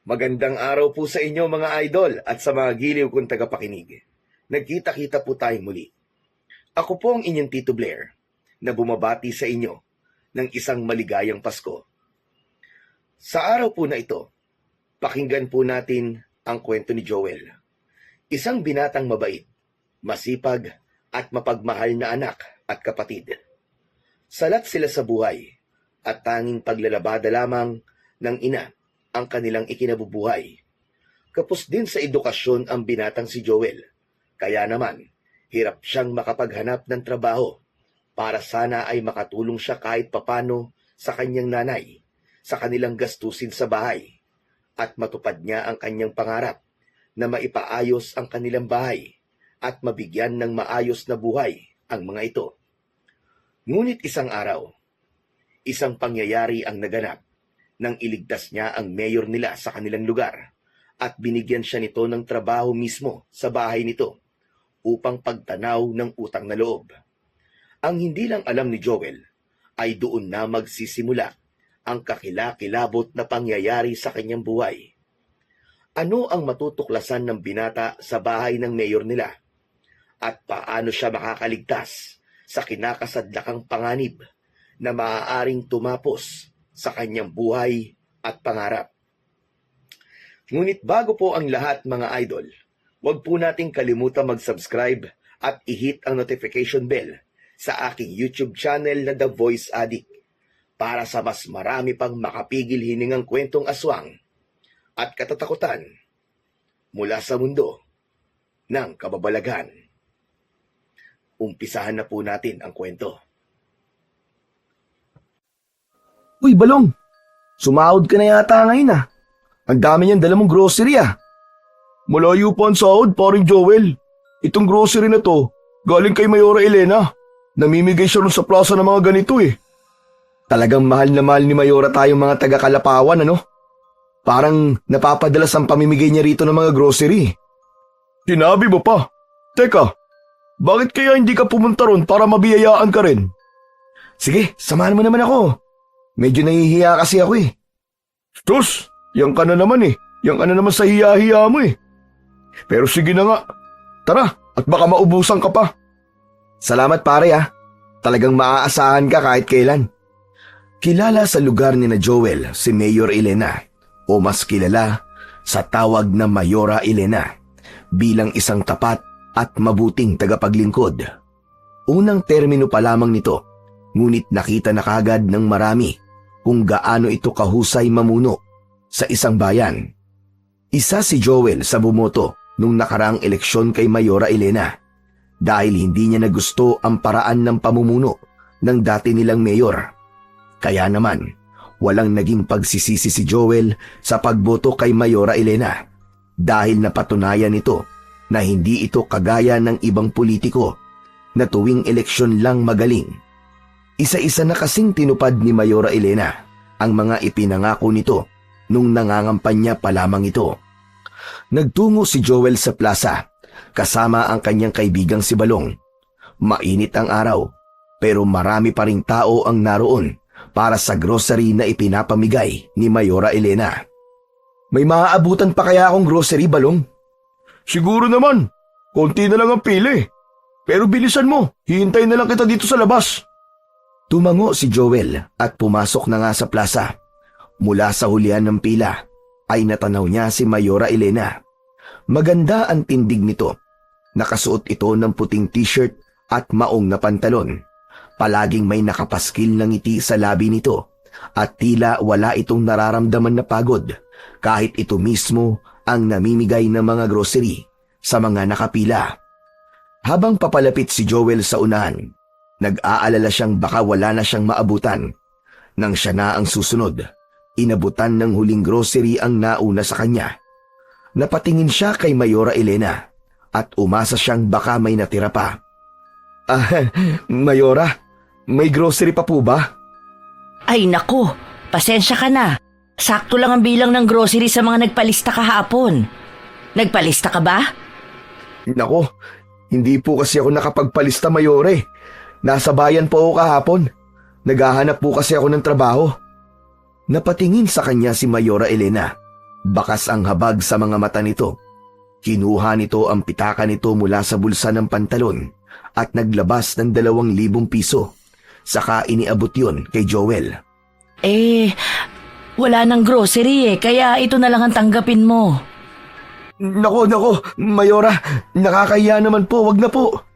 Magandang araw po sa inyo mga idol at sa mga giliw kong tagapakinig. Nagkita-kita po tayong muli. Ako po ang inyong Tito Blair na bumabati sa inyo ng isang maligayang Pasko. Sa araw po na ito, pakinggan po natin ang kwento ni Joel. Isang binatang mabait, masipag at mapagmahal na anak at kapatid. Salat sila sa buhay at tanging paglalabada lamang ng ina ang kanilang ikinabubuhay. Kapos din sa edukasyon ang binatang si Joel. Kaya naman, hirap siyang makapaghanap ng trabaho para sana ay makatulong siya kahit papano sa kanyang nanay, sa kanilang gastusin sa bahay, at matupad niya ang kanyang pangarap na maipaayos ang kanilang bahay at mabigyan ng maayos na buhay ang mga ito. Ngunit isang araw, isang pangyayari ang naganap nang iligtas niya ang mayor nila sa kanilang lugar at binigyan siya nito ng trabaho mismo sa bahay nito upang pagtanaw ng utang na loob. Ang hindi lang alam ni Joel ay doon na magsisimula ang kakilakilabot na pangyayari sa kanyang buhay. Ano ang matutuklasan ng binata sa bahay ng mayor nila? At paano siya makakaligtas sa kinakasadlakang panganib na maaaring tumapos sa kanyang buhay at pangarap? Ngunit bago po ang lahat mga idol, huwag po nating kalimutan mag-subscribe at i-hit ang notification bell sa aking YouTube channel na The Voice Addict para sa mas marami pang makapigil hiningang kwentong aswang at katatakutan mula sa mundo ng kababalaghan. Umpisahan na po natin ang kwento. Uy, Balong! Sumahod ka na yata ngayon ah. Ang dami niyang dala mong grocery ah. Malayo pa ang sahod, paring Joel. Itong grocery na to, galing kay Mayora Elena. Namimigay siya rin sa plaza ng mga ganito eh. Talagang mahal na mahal ni Mayora tayong mga taga-Kalapawan ano? Parang napapadalas ang pamimigay niya rito ng mga grocery. Sinabi mo pa. Teka, bakit kaya hindi ka pumunta ron para mabiyayaan ka rin? Sige, samahan mo naman ako. Medyo nahihiya kasi ako eh. Sus, yan ka na naman eh. Yan ka na naman sa hiya-hiya mo eh. Pero sige na nga. Tara, at baka maubusan ka pa. Salamat pare ah. Talagang maaasahan ka kahit kailan. Kilala sa lugar ni na Joel si Mayor Elena o mas kilala sa tawag na Mayora Elena bilang isang tapat at mabuting tagapaglingkod. Unang termino pa lamang nito, ngunit nakita na kagad ng marami kung gaano ito kahusay mamuno sa isang bayan. Isa si Joel sa bumoto nung nakaraang eleksyon kay Mayora Elena dahil hindi niya nagusto ang paraan ng pamumuno ng dati nilang mayor. Kaya naman, walang naging pagsisisi si Joel sa pagboto kay Mayora Elena dahil napatunayan nito na hindi ito kagaya ng ibang politiko na tuwing eleksyon lang magaling. Isa-isa na kasing tinupad ni Mayora Elena ang mga ipinangako nito nung nangangampanya pa lamang ito. Nagtungo si Joel sa plaza kasama ang kanyang kaibigang si Balong. Mainit ang araw pero marami pa ring tao ang naroon para sa grocery na ipinapamigay ni Mayora Elena. May maaabutan pa kaya akong grocery, Balong? Siguro naman. Konti na lang ang pili. Pero bilisan mo. Hihintayin na lang kita dito sa labas. Tumango si Joel at pumasok na nga sa plaza. Mula sa hulihan ng pila ay natanaw niya si Mayora Elena. Maganda ang tindig nito. Nakasuot ito ng puting t-shirt at maong na pantalon. Palaging may nakapaskil na ngiti sa labi nito at tila wala itong nararamdaman na pagod kahit ito mismo ang namimigay ng mga grocery sa mga nakapila. Habang papalapit si Joel sa unahan, nag-aalala siyang baka wala na siyang maabutan. Nang siya na ang susunod, inabutan ng huling grocery ang nauna sa kanya. Napatingin siya kay Mayora Elena at umasa siyang baka may natira pa. Mayora, may grocery pa po ba? Ay naku, pasensya ka na. Sakto lang ang bilang ng grocery sa mga nagpalista kahapon. Nagpalista ka ba? Nako, hindi po kasi ako nakapagpalista, Mayore. Nasa bayan po ako kahapon. Naghahanap po kasi ako ng trabaho. Napatingin sa kanya si Mayora Elena Bakas ang habag sa mga mata nito. Kinuha nito ang pitaka nito mula sa bulsa ng pantalon at naglabas ng 2,000 piso. Saka iniabot yun kay Joel. Wala nang grocery kaya ito na lang ang tanggapin mo. Nako, Mayora, nakakahiya naman po, wag na po.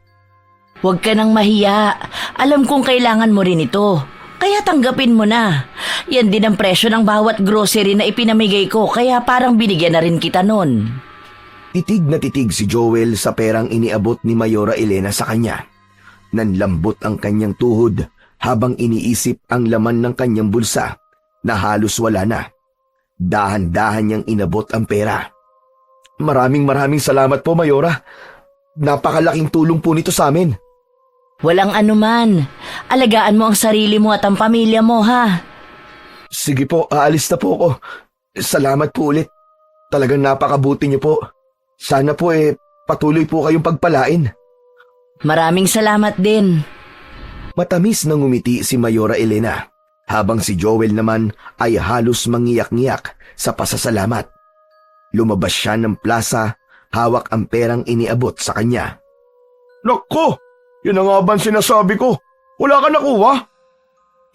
Huwag ka nang mahiya. Alam kong kailangan mo rin ito. Kaya tanggapin mo na. Yan din ang presyo ng bawat grocery na ipinamigay ko kaya parang binigyan na rin kita nun. Titig na titig si Joel sa perang iniabot ni Mayora Elena sa kanya. Nanlambot ang kanyang tuhod habang iniisip ang laman ng kanyang bulsa na halos wala na. Dahan-dahan niyang inabot ang pera. Maraming salamat po, Mayora. Napakalaking tulong po nito sa amin. Walang anuman. Alagaan mo ang sarili mo at ang pamilya mo, ha? Sige po, aalis na po ako. Salamat po ulit. Talagang napakabuti niyo po. Sana po patuloy po kayong pagpalain. Maraming salamat din. Matamis na ngumiti si Mayora Elena habang si Joel naman ay halos mangiyak-ngiyak sa pasasalamat. Lumabas siya ng plaza, hawak ang perang iniabot sa kanya. Nako, yun ang nga ba ang sinasabi ko? Wala ka nakuha?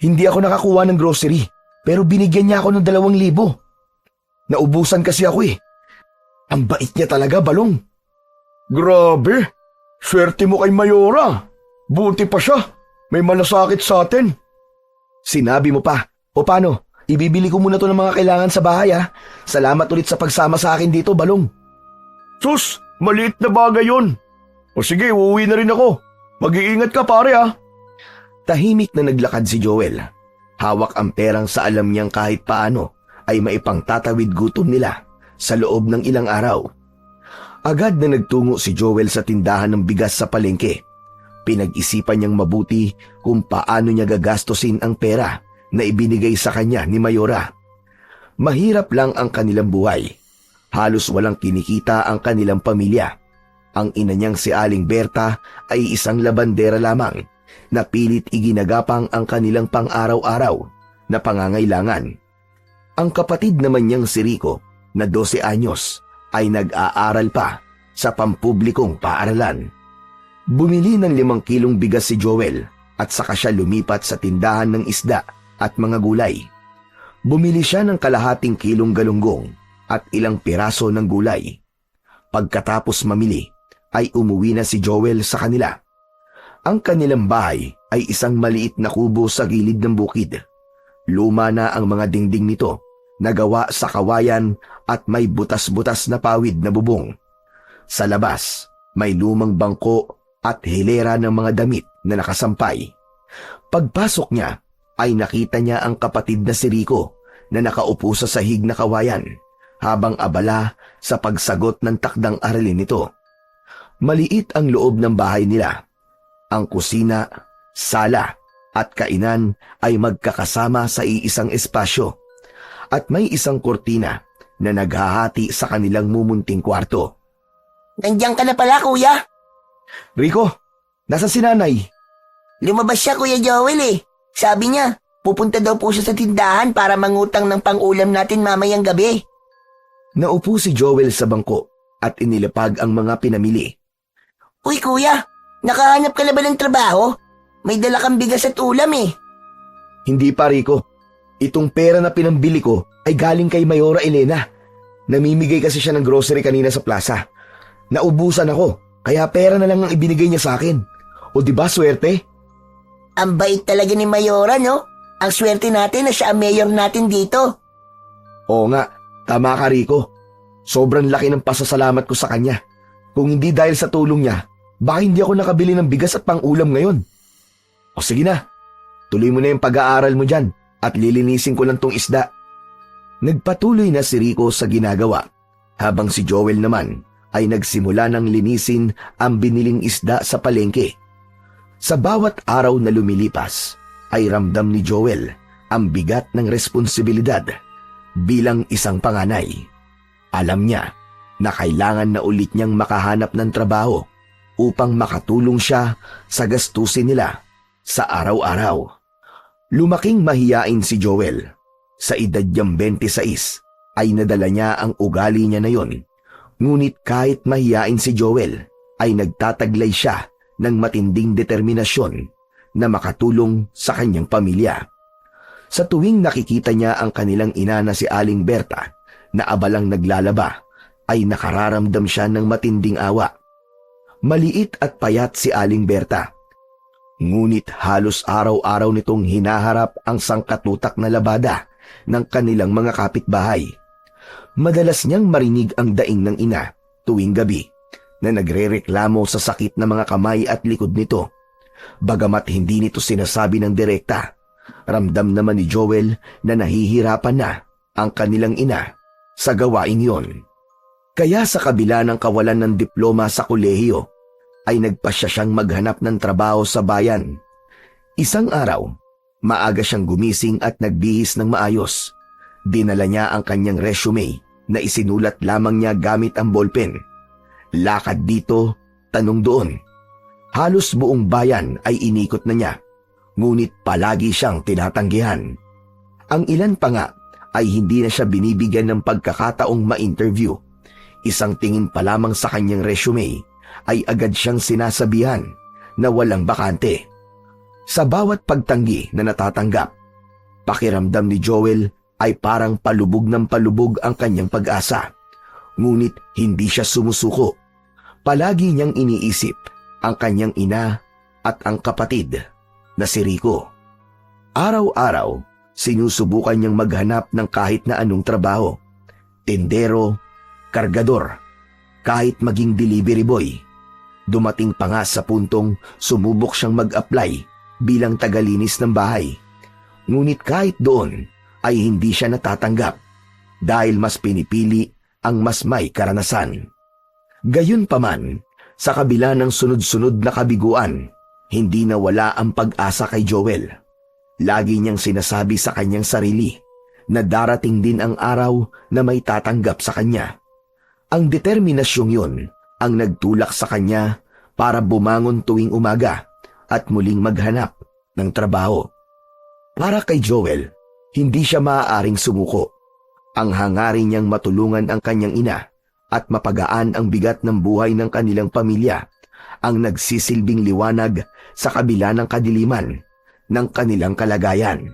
Hindi ako nakakuha ng grocery, pero binigyan niya ako ng 2,000. Naubusan kasi ako Ang bait niya talaga, Balong. Grabe, swerte mo kay Mayora. Buti pa siya, may malasakit sa atin. Sinabi mo pa. O paano? Ibibili ko muna to ng mga kailangan sa bahay Salamat ulit sa pagsama sa akin dito, Balong. Sus, maliit na bagay yun. O sige, uuwi na rin ako. Mag-iingat ka pare Tahimik na naglakad si Joel. Hawak ang perang sa alam niyang kahit paano ay maipangtatawid gutom nila sa loob ng ilang araw. Agad na nagtungo si Joel sa tindahan ng bigas sa palengke. Pinag-isipan niyang mabuti kung paano niya gagastusin ang pera na ibinigay sa kanya ni Mayora. Mahirap lang ang kanilang buhay. Halos walang kinikita ang kanilang pamilya. Ang ina niyang si Aling Berta ay isang labandera lamang na pilit iginagapang ang kanilang pang-araw-araw na pangangailangan. Ang kapatid naman niyang si Rico na 12 anyos ay nag-aaral pa sa pampublikong paaralan. Bumili ng 5 kilong bigas si Joel at saka siya lumipat sa tindahan ng isda at mga gulay. Bumili siya ng kalahating kilong galunggong at ilang piraso ng gulay. Pagkatapos mamili, ay umuwi na si Joel sa kanila. Ang kanilang bahay ay isang maliit na kubo sa gilid ng bukid. Luma na ang mga dingding nito, nagawa sa kawayan at may butas-butas na pawid na bubong. Sa labas, may lumang bangko at hilera ng mga damit na nakasampay. Pagpasok niya, ay nakita niya ang kapatid na si Rico na nakaupo sa sahig na kawayan habang abala sa pagsagot ng takdang aralin nito. Maliit ang loob ng bahay nila. Ang kusina, sala at kainan ay magkakasama sa iisang espasyo at may isang kortina na naghahati sa kanilang mumunting kwarto. Nandiyan ka na pala, kuya. Rico, nasa si nanay? Lumabas siya, Kuya Joel Sabi niya, pupunta daw po siya sa tindahan para mangutang ng pang-ulam natin mamayang gabi. Naupo si Joel sa bangko at inilapag ang mga pinamili. Uy, kuya, nakahanap ka na ba ng trabaho? May dala kang bigas at ulam Hindi pa, Rico. Itong pera na pinambili ko ay galing kay Mayora Elena. Namimigay kasi siya ng grocery kanina sa plaza. Naubusan ako, kaya pera na lang ang ibinigay niya sa akin. O diba swerte? Ang bait talaga ni Mayora, no? Ang swerte natin na siya ang mayor natin dito. Oo nga, tama ka, Rico. Sobrang laki ng pasasalamat ko sa kanya. Kung hindi dahil sa tulong niya, baka hindi ako nakabili ng bigas at pang-ulam ngayon. O sige na, tuloy mo na yung pag-aaral mo dyan at lilinisin ko lang tong isda. Nagpatuloy na si Rico sa ginagawa, habang si Joel naman ay nagsimula ng linisin ang biniling isda sa palengke. Sa bawat araw na lumilipas, ay ramdam ni Joel ang bigat ng responsibilidad bilang isang panganay. Alam niya na kailangan na ulit niyang makahanap ng trabaho upang makatulong siya sa gastusin nila sa araw-araw. Lumaking mahiyain si Joel. Sa edad niyang 26 ay nadala niya ang ugali niya na yon. Ngunit kahit mahiyain si Joel, ay nagtataglay siya ng matinding determinasyon na makatulong sa kanyang pamilya. Sa tuwing nakikita niya ang kanilang ina na si Aling Berta na abalang naglalaba, ay nakararamdam siya ng matinding awa. Maliit at payat si Aling Berta. Ngunit halos araw-araw nitong hinaharap ang sangkatutak na labada ng kanilang mga kapitbahay. Madalas niyang marinig ang daing ng ina tuwing gabi na nagrereklamo sa sakit na mga kamay at likod nito. Bagamat hindi nito sinasabi ng direkta, ramdam naman ni Joel na nahihirapan na ang kanilang ina sa gawaing yon. Kaya sa kabila ng kawalan ng diploma sa kolehiyo, ay nagpasya siyang maghanap ng trabaho sa bayan. Isang araw, maaga siyang gumising at nagbihis ng maayos. Dinala niya ang kanyang resume na isinulat lamang niya gamit ang ballpen. Lakad dito, tanong doon. Halos buong bayan ay inikot na niya, ngunit palagi siyang tinatanggihan. Ang ilan pa nga ay hindi na siya binibigyan ng pagkakataong ma-interview. Isang tingin pa lamang sa kanyang resume ay agad siyang sinasabihan na walang bakante. Sa bawat pagtanggi na natatanggap, pakiramdam ni Joel ay parang palubog ng palubog ang kanyang pag-asa. Ngunit hindi siya sumusuko. Palagi niyang iniisip ang kanyang ina at ang kapatid na si Rico. Araw-araw, sinusubukan niyang maghanap ng kahit na anong trabaho. Tindero, kargador, kahit maging delivery boy. Dumating pa nga sa puntong sumubok siyang mag-apply bilang tagalinis ng bahay. Ngunit kahit doon ay hindi siya natatanggap dahil mas pinipili ang mas may karanasan. Gayunpaman, sa kabila ng sunod-sunod na kabiguan, hindi nawala ang pag-asa kay Joel. Lagi niyang sinasabi sa kanyang sarili na darating din ang araw na may tatanggap sa kanya. Ang determinasyong yun ang nagtulak sa kanya para bumangon tuwing umaga at muling maghanap ng trabaho. Para kay Joel, hindi siya maaaring sumuko. Ang hangarin niyang matulungan ang kanyang ina at mapagaan ang bigat ng buhay ng kanilang pamilya ang nagsisilbing liwanag sa kabila ng kadiliman ng kanilang kalagayan.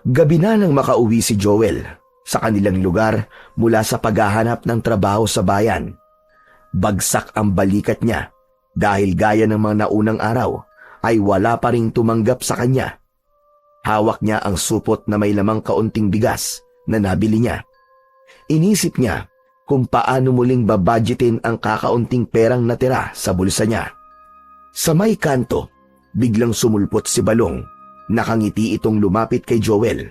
Gabi na nang makauwi si Joel sa kanilang lugar mula sa paghahanap ng trabaho sa bayan. Bagsak ang balikat niya dahil gaya ng mga naunang araw ay wala pa ring tumanggap sa kanya. Hawak niya ang supot na may lamang kaunting bigas na nabili niya. Inisip niya kung paano muling babudgetin ang kakaunting perang natira sa bulsa niya. Sa may kanto, biglang sumulpot si Balong. Nakangiti itong lumapit kay Joel.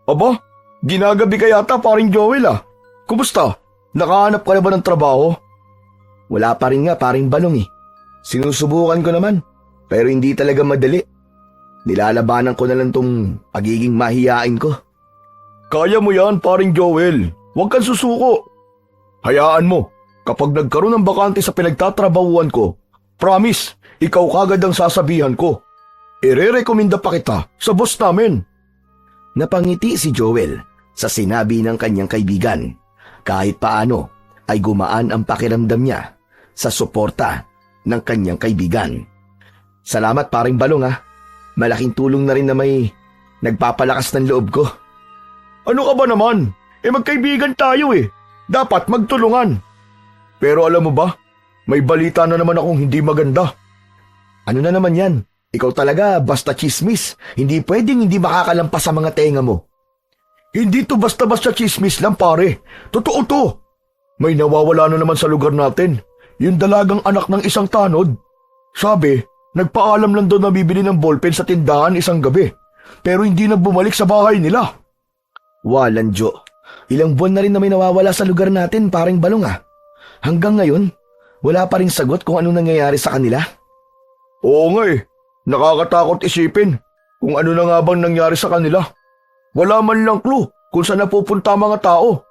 Aba, ginagabi ka yata paring Joel ah. Kumusta? Nakahanap ka na ba ng trabaho? Wala pa rin nga paring Balong eh. Sinusubukan ko naman, pero hindi talaga madali. Nilalabanan ko na lang tong pagiging mahiyain ko. Kaya mo yan paring Joel. Huwag kang susuko. Hayaan mo, kapag nagkaroon ng bakante sa pinagtatrabahuan ko, promise, ikaw kagad ang sasabihan ko. Ire-rekomenda pa kita sa boss namin. Napangiti si Joel sa sinabi ng kanyang kaibigan. Kahit paano ay gumaan ang pakiramdam niya sa suporta ng kanyang kaibigan. Salamat paring Balong ah. Malaking tulong na rin na may nagpapalakas ng loob ko. Ano ka ba naman? Magkaibigan tayo eh. Dapat magtulungan. Pero alam mo ba, may balita na naman akong hindi maganda. Ano na naman yan? Ikaw talaga basta chismis. Hindi pwedeng hindi makakalampas sa mga tenga mo. Hindi to basta-basta chismis lang pare. Totoo to. May nawawala na naman sa lugar natin. Yung dalagang anak ng isang tanod. Sabi, nagpaalam lang doon na bibili ng ballpen sa tindahan isang gabi. Pero hindi na bumalik sa bahay nila. Walang Diyo. Ilang buwan na rin na may nawawala sa lugar natin paring Balong ah. Hanggang ngayon, wala pa rin sagot kung anong nangyayari sa kanila. Oo nga eh. Nakakatakot isipin kung ano na nga bang nangyari sa kanila. Wala man lang clue kung saan napupunta ang mga tao.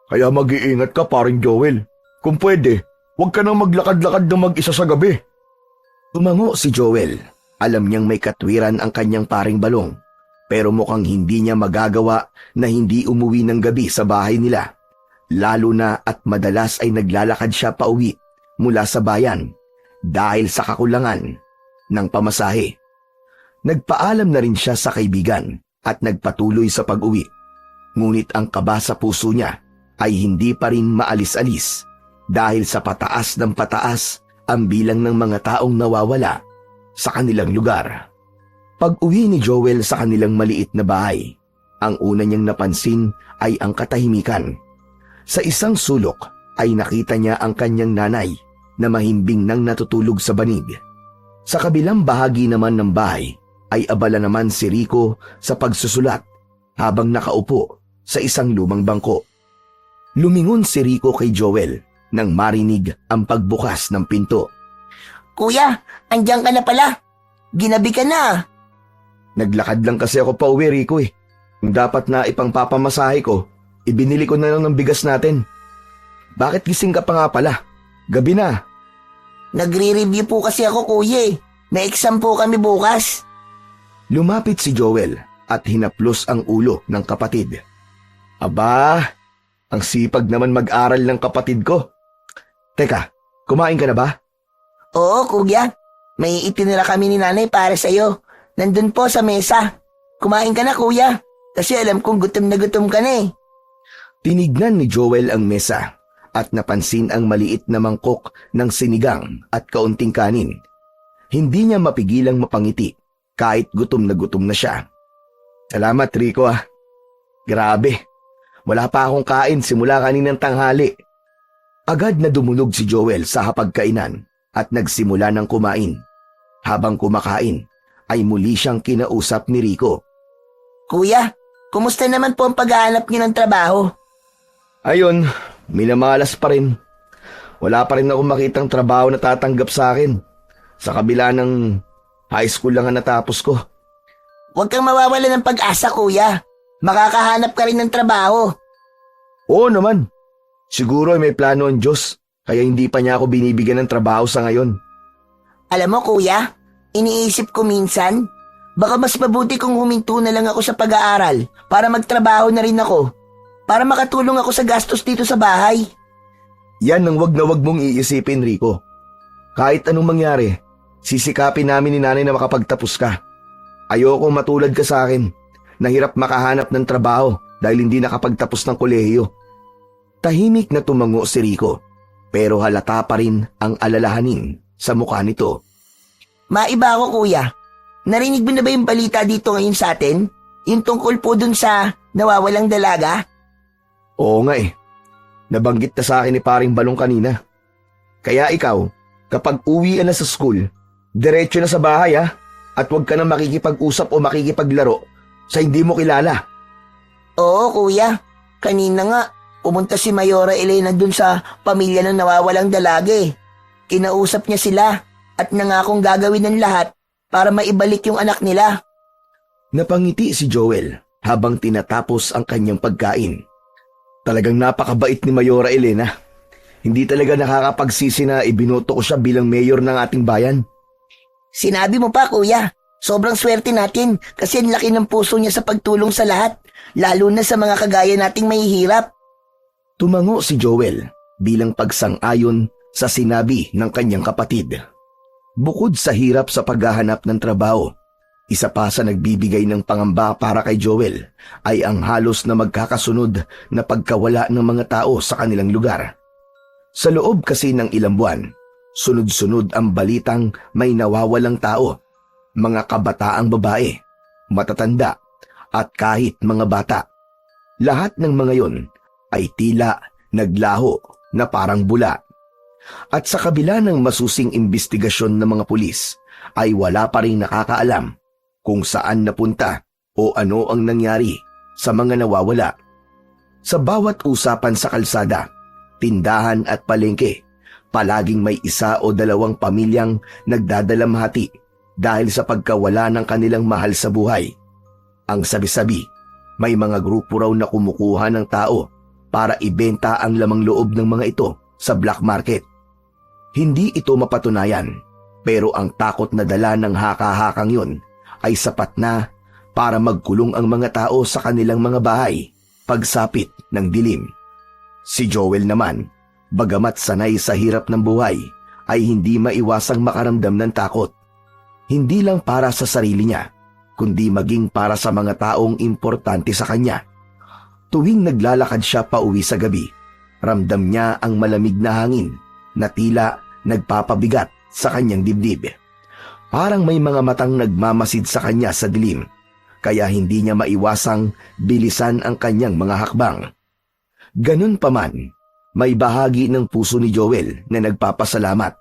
Kaya mag-iingat ka paring Joel. Kung pwede, huwag ka nang maglakad-lakad ng mag-isa sa gabi. Tumango si Joel. Alam niyang may katwiran ang kanyang paring Balong. Pero mukhang hindi niya magagawa na hindi umuwi ng gabi sa bahay nila. Lalo na at madalas ay naglalakad siya pauwi mula sa bayan dahil sa kakulangan ng pamasahe. Nagpaalam na rin siya sa kaibigan at nagpatuloy sa pag-uwi. Ngunit ang kaba sa puso niya ay hindi pa rin maalis-alis dahil sa pataas ng pataas ang bilang ng mga taong nawawala sa kanilang lugar. Pag-uwi ni Joel sa kanilang maliit na bahay, ang una niyang napansin ay ang katahimikan. Sa isang sulok ay nakita niya ang kanyang nanay na mahimbing nang natutulog sa banig. Sa kabilang bahagi naman ng bahay ay abala naman si Rico sa pagsusulat habang nakaupo sa isang lumang bangko. Lumingon si Rico kay Joel nang marinig ang pagbukas ng pinto. Kuya, andyan ka na pala. Ginabi ka na. Naglakad lang kasi ako pa uwi, Rico eh. Kung dapat na ipangpapamasahe ko, ibinili ko na lang ng bigas natin. Bakit gising ka pa nga pala? Gabi na. Nagre-review po kasi ako, kuya eh. May exam po kami bukas. Lumapit si Joel at hinaplos ang ulo ng kapatid. Aba, ang sipag naman mag-aral ng kapatid ko. Teka, kumain ka na ba? Oo, kuya. May itinira kami ni nanay para sa'yo. Nandun po sa mesa. Kumain ka na, kuya. Kasi alam kong gutom na gutom ka na eh. Tinignan ni Joel ang mesa at napansin ang maliit na mangkok ng sinigang at kaunting kanin. Hindi niya mapigilang mapangiti kahit gutom na siya. Salamat, Rico ah. Grabe, wala pa akong kain simula kaninang tanghali. Agad na dumulog si Joel sa hapagkainan at nagsimula ng kumain. Habang kumakain, ay muli siyang kinausap ni Rico. Kuya, kumusta naman po ang paghahanap niyo ng trabaho? Ayun, minamalas pa rin. Wala pa rin ako makitang trabaho na tatanggap sa akin. Sa kabila ng high school lang ang natapos ko. Huwag kang mawawala ng pag-asa, kuya. Makakahanap ka rin ng trabaho. Oo naman. Siguro ay may plano ang Diyos, kaya hindi pa niya ako binibigyan ng trabaho sa ngayon. Alam mo, kuya, iniisip ko minsan, baka mas mabuti kung huminto na lang ako sa pag-aaral para magtrabaho na rin ako. Para makatulong ako sa gastos dito sa bahay. Yan ang wag na wag mong iisipin, Rico. Kahit anong mangyari, sisikapin namin ni nanay na makapagtapos ka. Ayoko matulad ka sa akin, nahirap makahanap ng trabaho dahil hindi nakapagtapos ng kolehiyo. Tahimik na tumango si Rico, pero halata pa rin ang alalahanin sa mukha nito. Maiba ako, kuya. Narinig mo na ba yung balita dito ngayon sa atin? Yung tungkol po dun sa nawawalang dalaga? Oo nga eh. Nabanggit na sa akin ni paring Balong kanina. Kaya ikaw, kapag uwi na sa school, diretso na sa bahay ha, at huwag ka na makikipag-usap o makikipaglaro sa hindi mo kilala. Oo, kuya. Kanina nga, pumunta si Mayora Elena dun sa pamilya ng nawawalang dalaga eh. Kinausap niya sila at nangakong gagawin ng lahat para maibalik yung anak nila. Napangiti si Joel habang tinatapos ang kanyang pagkain. Talagang napakabait ni Mayora Elena. Hindi talaga nakakapagsisi na ibinoto ko siya bilang mayor ng ating bayan. Sinabi mo pa, kuya. Sobrang swerte natin kasi ang laki ng puso niya sa pagtulong sa lahat, lalo na sa mga kagaya nating mahihirap. Tumango si Joel bilang pagsang-ayon sa sinabi ng kanyang kapatid. Bukod sa hirap sa paghahanap ng trabaho, isa pa sa nagbibigay ng pangamba para kay Joel ay ang halos na magkakasunod na pagkawala ng mga tao sa kanilang lugar. Sa loob kasi ng ilang buwan, sunod-sunod ang balitang may nawawalang tao, mga kabataang babae, matatanda at kahit mga bata. Lahat ng mga yon ay tila naglaho na parang bula. At sa kabila ng masusing investigasyon ng mga pulis, ay wala pa rin nakakaalam kung saan napunta o ano ang nangyari sa mga nawawala. Sa bawat usapan sa kalsada, tindahan at palengke, palaging may isa o dalawang pamilyang nagdadalamhati dahil sa pagkawala ng kanilang mahal sa buhay. Ang sabi-sabi, may mga grupo raw na kumukuha ng tao para ibenta ang lamang loob ng mga ito sa black market. Hindi ito mapatunayan, pero ang takot na dala ng haka-hakang yun ay sapat na para magkulong ang mga tao sa kanilang mga bahay pagsapit ng dilim. Si Joel naman, bagamat sanay sa hirap ng buhay, ay hindi maiwasang makaramdam ng takot. Hindi lang para sa sarili niya, kundi maging para sa mga taong importante sa kanya. Tuwing naglalakad siya pauwi sa gabi, ramdam niya ang malamig na hangin na tila nagpapabigat sa kanyang dibdib. Parang may mga matang nagmamasid sa kanya sa dilim, kaya hindi niya maiwasang bilisan ang kanyang mga hakbang. Ganun pa man, may bahagi ng puso ni Joel na nagpapasalamat.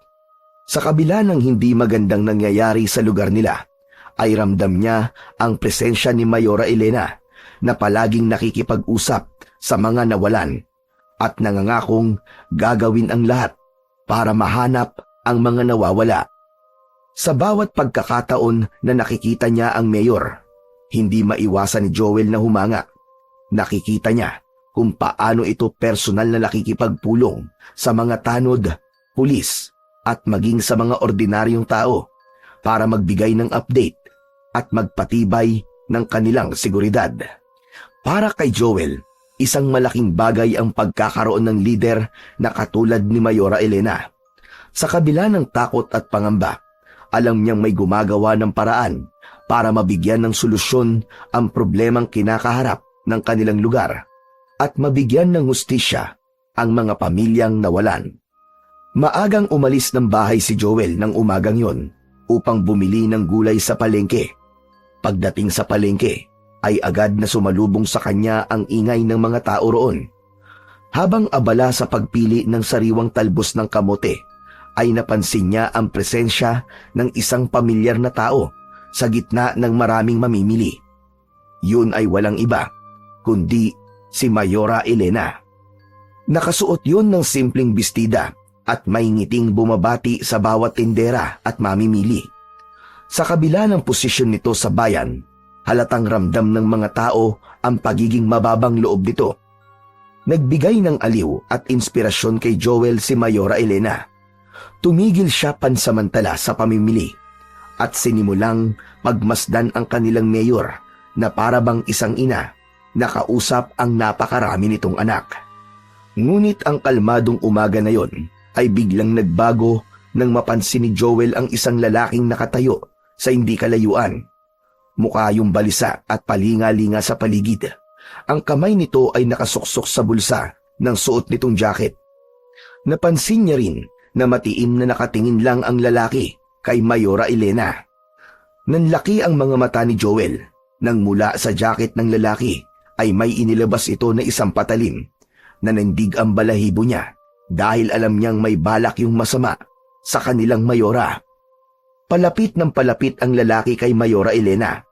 Sa kabila ng hindi magandang nangyayari sa lugar nila, ay ramdam niya ang presensya ni Mayora Elena na palaging nakikipag-usap sa mga nawalan at nangangakong gagawin ang lahat para mahanap ang mga nawawala. Sa bawat pagkakataon na nakikita niya ang mayor, hindi maiwasan ni Joel na humanga. Nakikita niya kung paano ito personal na nakikipagpulong sa mga tanod, pulis at maging sa mga ordinaryong tao para magbigay ng update at magpatibay ng kanilang seguridad. Para kay Joel, isang malaking bagay ang pagkakaroon ng lider na katulad ni Mayora Elena. Sa kabila ng takot at pangamba, alam niyang may gumagawa ng paraan para mabigyan ng solusyon ang problemang kinakaharap ng kanilang lugar at mabigyan ng hustisya ang mga pamilyang nawalan. Maagang umalis ng bahay si Joel ng umagang yon upang bumili ng gulay sa palengke. Pagdating sa palengke, ay agad na sumalubong sa kanya ang ingay ng mga tao roon. Habang abala sa pagpili ng sariwang talbos ng kamote, ay napansin niya ang presensya ng isang pamilyar na tao sa gitna ng maraming mamimili. Yun ay walang iba, kundi si Mayora Elena. Nakasuot yun ng simpleng bestida at may ngiting bumabati sa bawat tindera at mamimili. Sa kabila ng posisyon nito sa bayan, halatang ramdam ng mga tao ang pagiging mababang loob nito. Nagbigay ng aliw at inspirasyon kay Joel si Mayora Elena. Tumigil siya pansamantala sa pamimili at sinimulang pagmasdan ang kanilang mayor na parabang isang ina na kausap ang napakarami nitong anak. Ngunit ang kalmadong umaga na yon ay biglang nagbago nang mapansin ni Joel ang isang lalaking nakatayo sa hindi kalayuan. Mukha yung balisa at palinga-linga sa paligid. Ang kamay nito ay nakasuksok sa bulsa ng suot nitong jacket. Napansin niya rin na matiim na nakatingin lang ang lalaki kay Mayora Elena. Nanlaki ang mga mata ni Joel nang mula sa jacket ng lalaki ay may inilabas ito na isang patalim. Nanandig ang balahibo niya dahil alam niyang may balak yung masama sa kanilang Mayora. Palapit ng palapit ang lalaki kay Mayora Elena.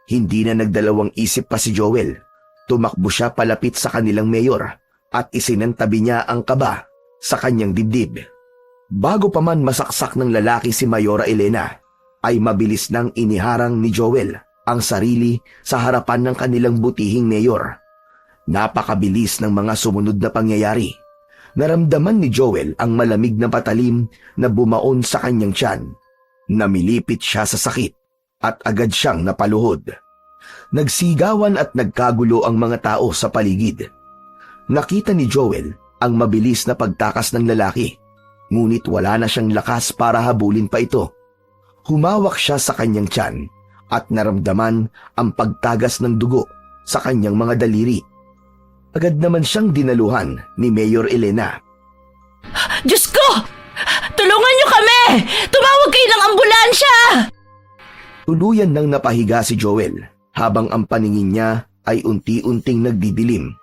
Hindi na nagdalawang isip pa si Joel. Tumakbo siya palapit sa kanilang mayor at isinantabi niya ang kaba sa kanyang dibdib. Bago pa man masaksak ng lalaki si Mayora Elena, ay mabilis nang iniharang ni Joel ang sarili sa harapan ng kanilang butihing mayor. Napakabilis ng mga sumunod na pangyayari. Naramdaman ni Joel ang malamig na patalim na bumaon sa kanyang tiyan. Namilipit siya sa sakit at agad siyang napaluhod. Nagsigawan at nagkagulo ang mga tao sa paligid. Nakita ni Joel ang mabilis na pagtakas ng lalaki, ngunit wala na siyang lakas para habulin pa ito. Humawak siya sa kanyang tiyan at naramdaman ang pagtagas ng dugo sa kanyang mga daliri. Agad naman siyang dinaluhan ni Mayor Elena. Diyos ko! Tulungan niyo kami! Tumawag kayo ng ambulansya! Tuluyan nang napahiga si Joel habang ang paningin niya ay unti-unting nagdidilim.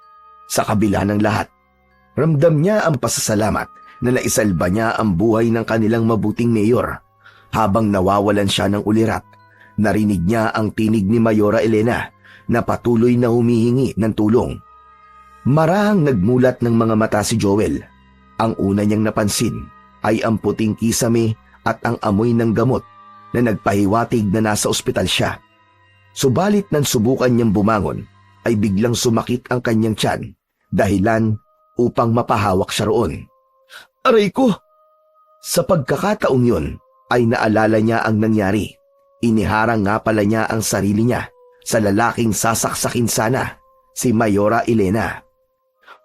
Sa kabila ng lahat, ramdam niya ang pasasalamat na naisalba niya ang buhay ng kanilang mabuting mayor. Habang nawawalan siya ng ulirat, narinig niya ang tinig ni Mayora Elena na patuloy na humihingi ng tulong. Marahang nagmulat ng mga mata si Joel. Ang una niyang napansin ay ang puting kisame at ang amoy ng gamot na nagpahiwatig na nasa ospital siya. Subalit nang subukan niyang bumangon, ay biglang sumakit ang kanyang tiyan, dahilan upang mapahawak siya roon. Aray ko! Sa pagkakataong yun, ay naalala niya ang nangyari. Iniharang nga pala niya ang sarili niya sa lalaking sasaksakin sana, si Mayora Elena.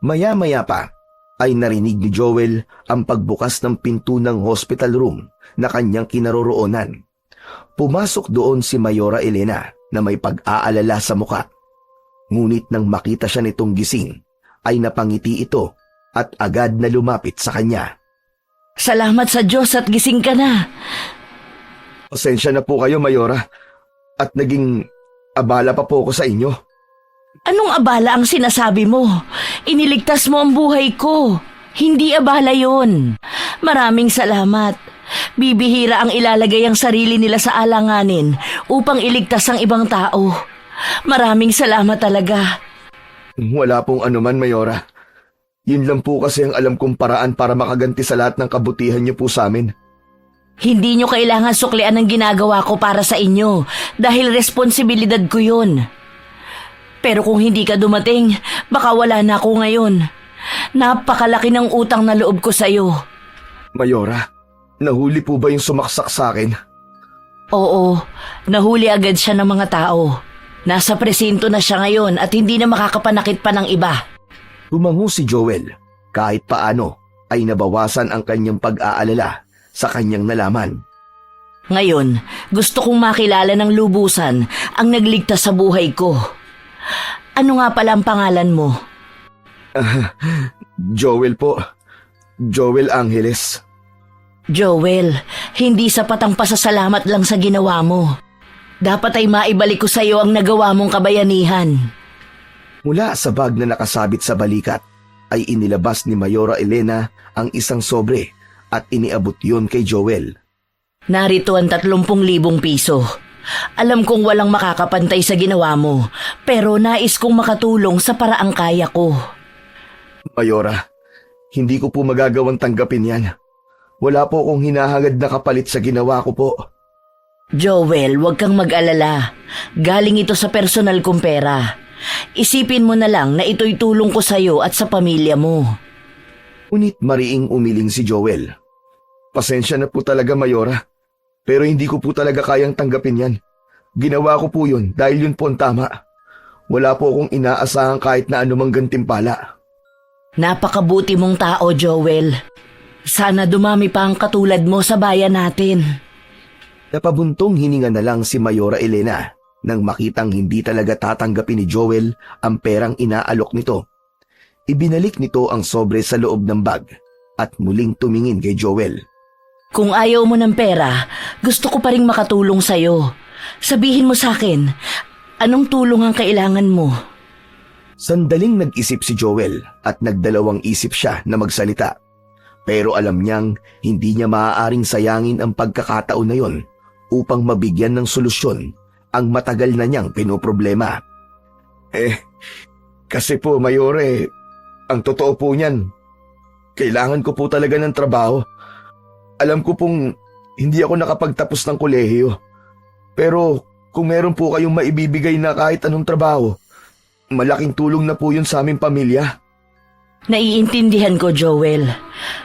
Maya-maya pa ay narinig ni Joel ang pagbukas ng pinto ng hospital room na kanyang kinaroroonan. Pumasok doon si Mayora Elena na may pag-aalala sa muka. Ngunit nang makita siya nitong gising, ay napangiti ito at agad na lumapit sa kanya. Salamat sa Diyos at gising ka na. Pasensya na po kayo, Mayora, at naging abala pa po ako sa inyo. Anong abala ang sinasabi mo? Iniligtas mo ang buhay ko. Hindi abala yon. Maraming salamat. Bibihira ang ilalagay ang sarili nila sa alanganin upang iligtas ang ibang tao. Maraming salamat talaga. Wala pong anuman, Mayora. Yun lang po kasi ang alam kong paraan para makaganti sa lahat ng kabutihan niyo po sa amin. Hindi nyo kailangan suklian ang ginagawa ko para sa inyo dahil responsibilidad ko yun. Pero kung hindi ka dumating, baka wala na ako ngayon. Napakalaki ng utang na loob ko sa'yo. Mayora, nahuli po ba yung sumaksak sa akin? Oo, nahuli agad siya ng mga tao. Nasa presinto na siya ngayon at hindi na makakapanakit pa ng iba. Humango si Joel. Kahit paano ay nabawasan ang kanyang pag-aalala sa kanyang nalaman. Ngayon, gusto kong makilala ng lubusan ang nagligtas sa buhay ko. Ano nga pala ang pangalan mo? Joel po. Joel Angeles. Joel, hindi sapat ang pasasalamat lang sa ginawa mo. Dapat ay maibalik ko sa iyo ang nagawa mong kabayanihan. Mula sa bag na nakasabit sa balikat, ay inilabas ni Mayora Elena ang isang sobre at iniabot yun kay Joel. Narito ang 30,000 piso. Alam kong walang makakapantay sa ginawa mo, pero nais kong makatulong sa paraang kaya ko. Mayora, hindi ko po magagawang tanggapin yan. Wala po akong hinahangad na kapalit sa ginawa ko po. Joel, huwag kang mag-alala. Galing ito sa personal kong pera. Isipin mo na lang na ito'y tulong ko sa'yo at sa pamilya mo. Ngunit mariing umiling si Joel. Pasensya na po talaga, Mayora. Pero hindi ko po talaga kayang tanggapin yan. Ginawa ko po yun dahil yun po ang tama. Wala po akong inaasahan kahit na anumang gantimpala. Napakabuti mong tao, Joel. Sana dumami pa ang katulad mo sa bayan natin. Napabuntong hininga na lang si Mayora Elena nang makitang hindi talaga tatanggapin ni Joel ang perang inaalok nito. Ibinalik nito ang sobre sa loob ng bag at muling tumingin kay Joel. Kung ayaw mo ng pera, gusto ko pa ring makatulong sa'yo. Sabihin mo sa akin, anong tulong ang kailangan mo? Sandaling nag-isip si Joel at nagdalawang isip siya na magsalita. Pero alam niyang hindi niya maaaring sayangin ang pagkakataon na yon upang mabigyan ng solusyon ang matagal na niyang pinoproblema. Kasi po, Mayore, ang totoo po niyan, kailangan ko po talaga ng trabaho. Alam ko pong hindi ako nakapagtapos ng kolehiyo. Pero kung meron po kayong maibibigay na kahit anong trabaho, malaking tulong na po yun sa aming pamilya. Naiintindihan ko, Joel.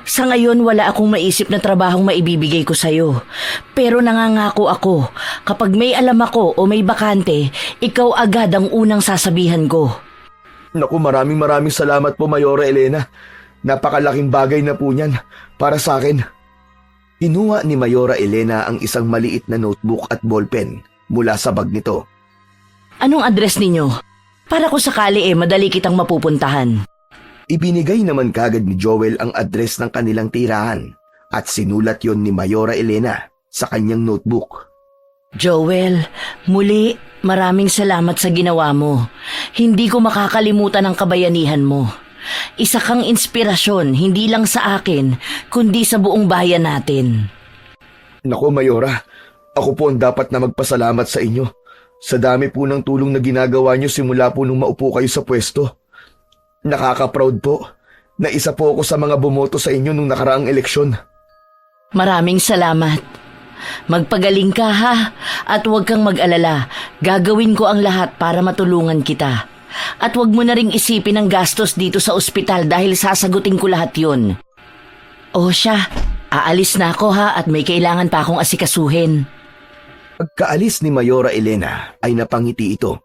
Sa ngayon, wala akong maisip na trabahong maibibigay ko sa'yo. Pero nangangako ako, kapag may alam ako o may bakante, ikaw agad ang unang sasabihan ko. Naku, maraming salamat po, Mayora Elena. Napakalaking bagay na po niyan para sa akin. Kinuha ni Mayora Elena ang isang maliit na notebook at ballpen mula sa bag nito. Anong address ninyo? Para ko sakali madali kitang mapupuntahan. Ibinigay naman kagad ni Joel ang address ng kanilang tirahan at sinulat yon ni Mayora Elena sa kanyang notebook. Joel, muli maraming salamat sa ginawa mo. Hindi ko makakalimutan ang kabayanihan mo. Isa kang inspirasyon hindi lang sa akin kundi sa buong bayan natin. Naku, Mayora, ako po ang dapat na magpasalamat sa inyo. Sa dami po ng tulong na ginagawa niyo simula po nung maupo kayo sa pwesto. Nakaka-proud po na isa po ako sa mga bumoto sa inyo nung nakaraang eleksyon. Maraming salamat. Magpagaling ka ha at huwag kang mag-alala. Gagawin ko ang lahat para matulungan kita. At huwag mo na ring isipin ang gastos dito sa ospital dahil sasagutin ko lahat yun. O siya, aalis na ako ha at may kailangan pa akong asikasuhin. Pagkaalis ni Mayora Elena ay napangiti ito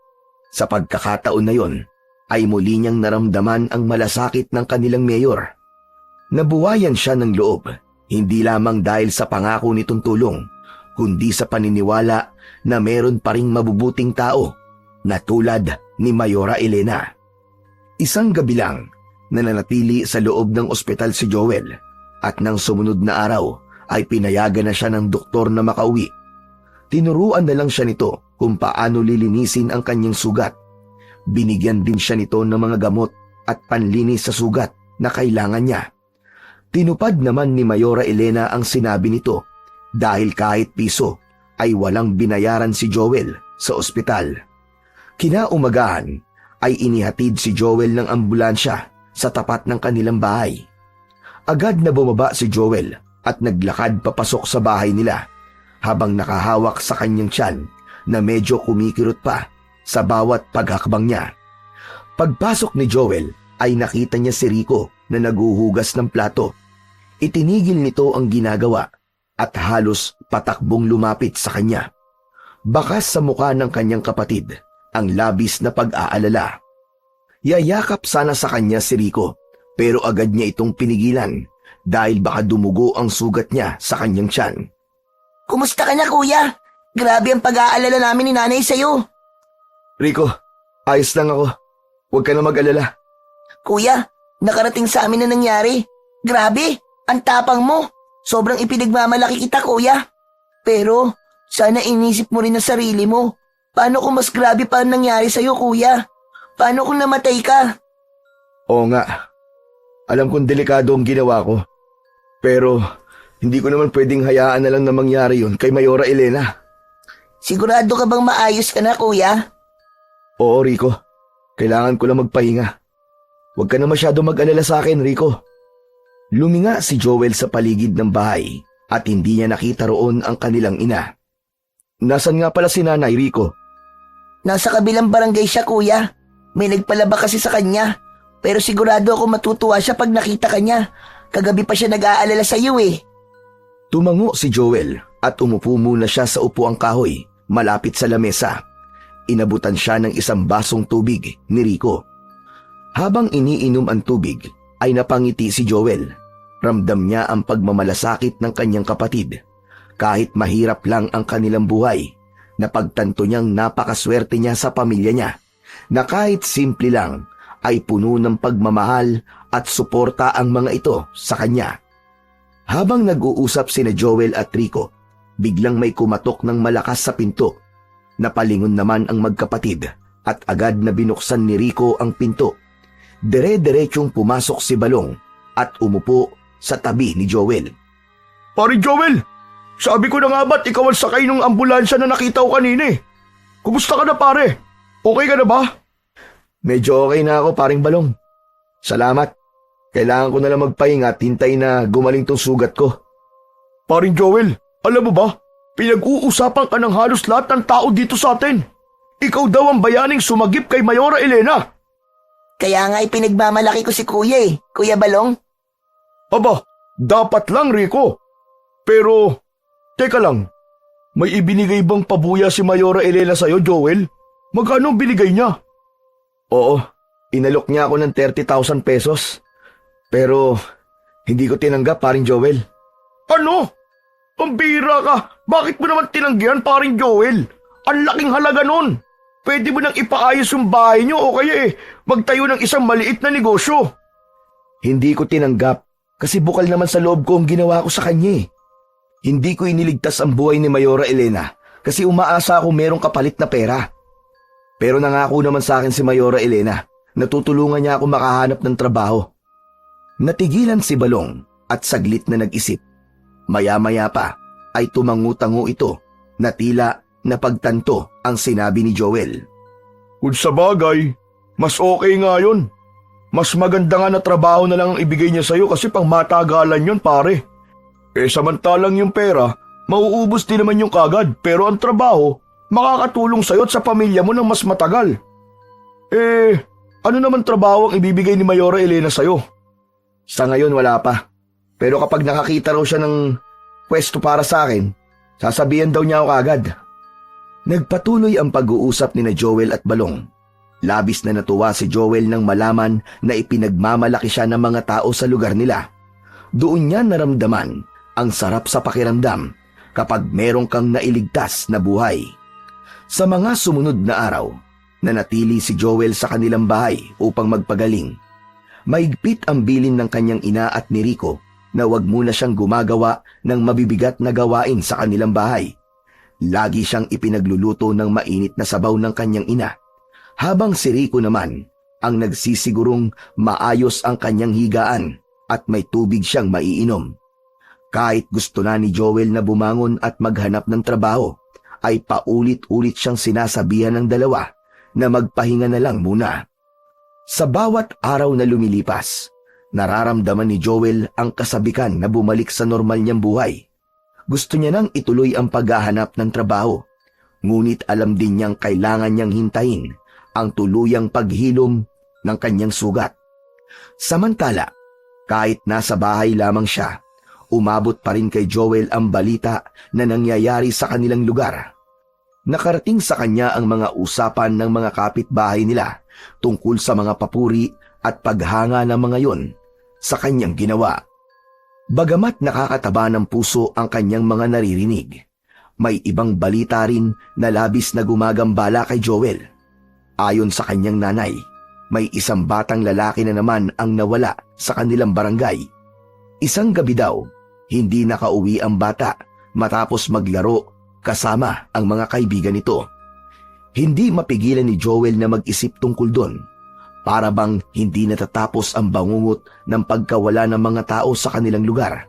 Sa pagkakataon na yon, ay muli niyang naramdaman ang malasakit ng kanilang mayor. Nabuwayan siya ng loob, hindi lamang dahil sa pangako nitong tulong, kundi sa paniniwala na meron pa ring mabubuting tao na tulad ni Mayora Elena. Isang gabi lang, nananatili sa loob ng ospital si Joel at nang sumunod na araw ay pinayagan na siya ng doktor na makauwi. Tinuruan na lang siya nito kung paano lilinisin ang kanyang sugat. Binigyan din siya nito ng mga gamot at panlinis sa sugat na kailangan niya. Tinupad naman ni Mayora Elena ang sinabi nito dahil kahit piso ay walang binayaran si Joel sa ospital. Kinaumagahan ay inihatid si Joel ng ambulansya sa tapat ng kanilang bahay. Agad na bumaba si Joel at naglakad papasok sa bahay nila habang nakahawak sa kanyang tiyan na medyo kumikirot pa sa bawat paghakbang niya. Pagpasok ni Joel ay nakita niya si Rico na naguhugas ng plato. Itinigil nito ang ginagawa at halos patakbong lumapit sa kanya. Bakas sa mukha ng kanyang kapatid ang labis na pag-aalala. Yayakap sana sa kanya si Rico pero agad niya itong pinigilan dahil baka dumugo ang sugat niya sa kanyang tiyan. Kumusta ka na, kuya? Grabe ang pag-aalala namin ni nanay sa'yo. Rico, ayos lang ako. Huwag ka na mag-alala. Kuya, nakarating sa amin na nangyari. Grabe, ang tapang mo. Sobrang ipinagmamalaki kita, kuya. Pero, sana inisip mo rin ang sarili mo. Paano kung mas grabe pa ang nangyari sa'yo, kuya? Paano kung namatay ka? Oo nga. Alam kong delikado ang ginawa ko. Pero, hindi ko naman pwedeng hayaan na lang na mangyari yun kay Mayora Elena. Sigurado ka bang maayos ka na, kuya? Oo, Rico. Kailangan ko lang magpahinga. Huwag ka na masyado mag-alala sa akin, Rico. Luminga si Joel sa paligid ng bahay at hindi niya nakita roon ang kanilang ina. Nasaan nga pala si Nanay, Rico? Nasa kabilang barangay siya, kuya. May nagpalaba kasi sa kanya. Pero sigurado ako matutuwa siya pag nakita ka niya. Kagabi pa siya nag-aalala sa iyo eh. Tumango si Joel at umupo muna siya sa upuang kahoy malapit sa lamesa. Inabutan siya ng isang basong tubig ni Rico. Habang iniinom ang tubig ay napangiti si Joel. Ramdam niya ang pagmamalasakit ng kanyang kapatid. Kahit mahirap lang ang kanilang buhay, napagtanto niyang napakaswerte niya sa pamilya niya na kahit simple lang ay puno ng pagmamahal at suporta ang mga ito sa kanya. Habang nag-uusap sina Joel at Rico, biglang may kumatok ng malakas sa pinto. Napalingon naman ang magkapatid at agad na binuksan ni Rico ang pinto. Dire-diretsong pumasok si Balong at umupo sa tabi ni Joel. Pare Joel, sabi ko na nga ba't ikaw ang sakay ng ambulansya na nakita ko kanina eh. Kumusta ka na pare? Okay ka na ba? Medyo okay na ako, paring Balong. Salamat. Kailangan ko na lang magpahinga at hintay na gumaling tong sugat ko. Paring Joel, alam mo ba? Pinag-uusapan ka ng halos lahat ng tao dito sa atin. Ikaw daw ang bayaning sumagip kay Mayora Elena. Kaya nga ipinagmamalaki ko si kuya eh. Kuya Balong. Aba, dapat lang Rico. Pero, teka lang. May ibinigay bang pabuya si Mayora Elena sa'yo, Joel? Magkano binigay niya? Oo, inalok niya ako ng 30,000 pesos. Pero, hindi ko tinanggap, paring Joel. Ano? Ang bira ka! Bakit mo naman tinanggihan, paring Joel? Ang laking halaga nun! Pwede mo nang ipaayos yung bahay niyo o kaya magtayo ng isang maliit na negosyo. Hindi ko tinanggap kasi bukal naman sa loob ko ang ginawa ko sa kanya. Hindi ko iniligtas ang buhay ni Mayora Elena kasi umaasa ako merong kapalit na pera. Pero nangako naman sa akin si Mayora Elena na tutulungan niya ako makahanap ng trabaho. Natigilan si Balong at saglit na nag-isip. Maya-maya pa ay tumangu-tango ito na tila napagtanto ang sinabi ni Joel. Kung sa bagay, mas okay nga yun. Mas maganda nga na trabaho na lang ang ibigay niya sa'yo kasi pang matagalan yun pare. Samantalang yung pera, mauubos din naman yung kagad pero ang trabaho, makakatulong sa'yo at sa pamilya mo ng mas matagal. Ano naman trabaho ang ibibigay ni Mayora Elena sa'yo? Sa ngayon wala pa. Pero kapag nakakita raw siya ng pwesto para sa akin, sasabihan daw niya ako agad. Nagpatuloy ang pag-uusap ni na Joel at Balong Labis na natuwa si Joel nang malaman na ipinagmamalaki siya ng mga tao sa lugar nila. Doon niya naramdaman ang sarap sa pakiramdam kapag merong kang nailigtas na buhay. Sa mga sumunod na araw, nanatili si Joel sa kanilang bahay upang magpagaling. Maigpit ang bilin ng kanyang ina at ni Rico na wag muna siyang gumagawa ng mabibigat na gawain sa kanilang bahay. Lagi siyang ipinagluluto ng mainit na sabaw ng kanyang ina, habang si Rico naman ang nagsisigurong maayos ang kanyang higaan at may tubig siyang maiinom. Kahit gusto na ni Joel na bumangon at maghanap ng trabaho, ay paulit-ulit siyang sinasabihan ng dalawa na magpahinga na lang muna. Sa bawat araw na lumilipas, nararamdaman ni Joel ang kasabikan na bumalik sa normal niyang buhay. Gusto niya nang ituloy ang paghahanap ng trabaho, ngunit alam din niyang kailangan niyang hintayin ang tuluyang paghilom ng kanyang sugat. Samantala, kahit nasa bahay lamang siya, umabot pa rin kay Joel ang balita na nangyayari sa kanilang lugar. Nakarating sa kanya ang mga usapan ng mga kapitbahay nila tungkol sa mga papuri at paghanga ng mga yon sa kanyang ginawa. Bagamat nakakataba ng puso ang kanyang mga naririnig, may ibang balita rin na labis na gumagambala kay Joel. Ayon sa kanyang nanay, may isang batang lalaki na naman ang nawala sa kanilang barangay. Isang gabi daw, hindi nakauwi ang bata matapos maglaro kasama ang mga kaibigan nito. Hindi mapigilan ni Joel na mag-isip tungkol doon. Para bang hindi natatapos ang bangungot ng pagkawala ng mga tao sa kanilang lugar.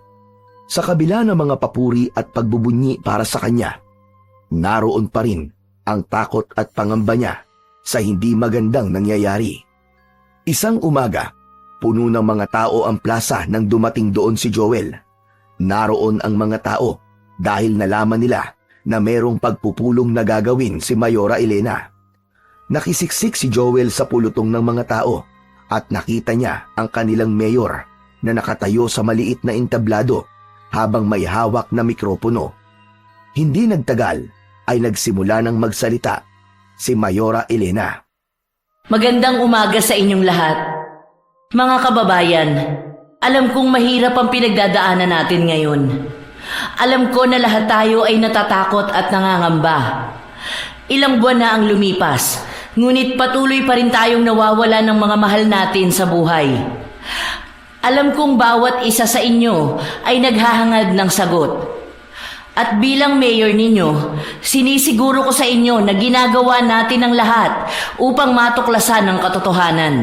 Sa kabila ng mga papuri at pagbubunyi para sa kanya, naroon pa rin ang takot at pangamba niya sa hindi magandang nangyayari. Isang umaga, puno ng mga tao ang plaza nang dumating doon si Joel. Naroon ang mga tao dahil nalaman nila na merong pagpupulong na gagawin si Mayora Elena. Nakisiksik si Joel sa pulutong ng mga tao at nakita niya ang kanilang mayor na nakatayo sa maliit na entablado habang may hawak na mikropono. Hindi nagtagal ay nagsimula ng magsalita si Mayora Elena. Magandang umaga sa inyong lahat. Mga kababayan, alam kong mahirap ang pinagdadaanan natin ngayon. Alam ko na lahat tayo ay natatakot at nangangamba. Ilang buwan na ang lumipas, ngunit patuloy pa rin tayong nawawala ng mga mahal natin sa buhay. Alam kong bawat isa sa inyo ay naghahangad ng sagot. At bilang mayor ninyo, sinisiguro ko sa inyo na ginagawa natin ang lahat upang matuklasan ang katotohanan.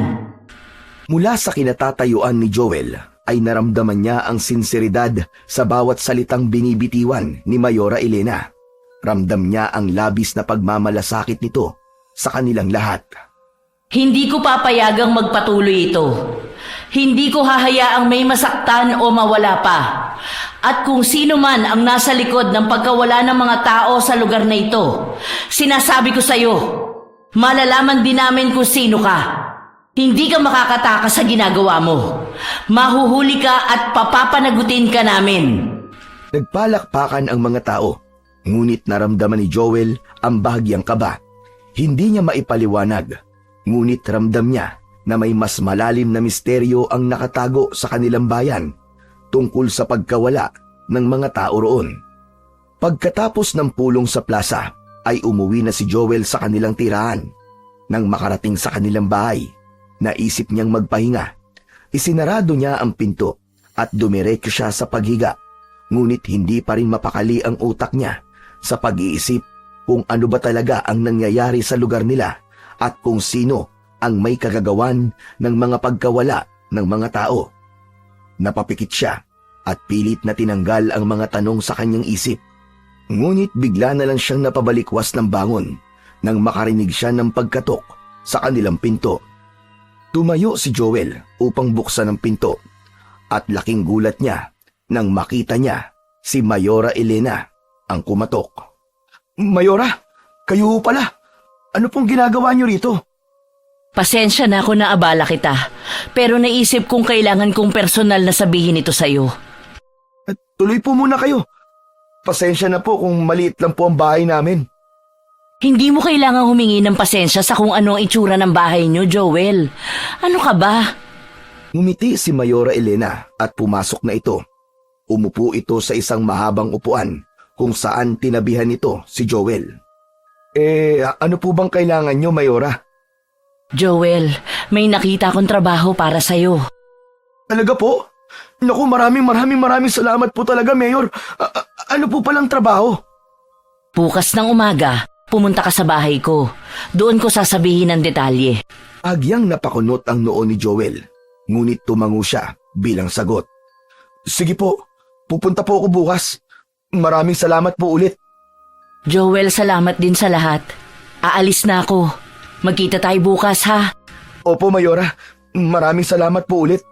Mula sa kinatatayuan ni Joel ay naramdaman niya ang sinseridad sa bawat salitang binibitiwan ni Mayora Elena. Ramdam niya ang labis na pagmamalasakit nito sa kanilang lahat. Hindi ko papayagang magpatuloy ito. Hindi ko hahayaang may masaktan o mawala pa. At kung sino man ang nasa likod ng pagkawala ng mga tao sa lugar na ito, sinasabi ko sa iyo, malalaman din namin kung sino ka. Hindi ka makakatakas sa ginagawa mo. Mahuhuli ka at papapanagutin ka namin. Nagpalakpakan ang mga tao, ngunit naramdaman ni Joel ang bahagyang kaba. Hindi niya maipaliwanag, ngunit ramdam niya na may mas malalim na misteryo ang nakatago sa kanilang bayan tungkol sa pagkawala ng mga tao roon. Pagkatapos ng pulong sa plaza, ay umuwi na si Joel sa kanilang tirahan. Nang makarating sa kanilang bahay, naisip niyang magpahinga. Isinarado niya ang pinto at dumiretso siya sa paghiga. Ngunit hindi pa rin mapakali ang utak niya sa pag-iisip kung ano ba talaga ang nangyayari sa lugar nila at kung sino ang may kagagawan ng mga pagkawala ng mga tao. Napapikit siya at pilit na tinanggal ang mga tanong sa kanyang isip. Ngunit bigla na lang siyang napabalikwas ng bangon nang makarinig siya ng pagkatok sa kanilang pinto. Tumayo si Joel upang buksan ang pinto at laking gulat niya nang makita niya si Mayora Elena ang kumatok. Mayora, kayo pala. Ano pong ginagawa niyo rito? Pasensya na ako na abala kita, pero naisip kong kailangan kong personal na sabihin ito sa'yo. Tuloy po muna kayo. Pasensya na po kung maliit lang po ang bahay namin. Hindi mo kailangang humingi ng pasensya sa kung ano ang itsura ng bahay niyo, Joel. Ano ka ba? Ngumiti si Mayora Elena at pumasok na ito. Umupo ito sa isang mahabang upuan kung saan tinabihan nito si Joel. Ano po bang kailangan nyo, Mayora? Joel, may nakita akong trabaho para sa'yo. Talaga po? Naku, maraming salamat po talaga, Mayor. Ano po palang trabaho? Bukas ng umaga, pumunta ka sa bahay ko. Doon ko sasabihin ang detalye. Agyang napakunot ang noo ni Joel, ngunit tumango siya bilang sagot. Sige po, pupunta po ako bukas. Maraming salamat po ulit. Joel, salamat din sa lahat. Aalis na ako. Magkita tayo bukas, ha? Opo, Mayora. Maraming salamat po ulit.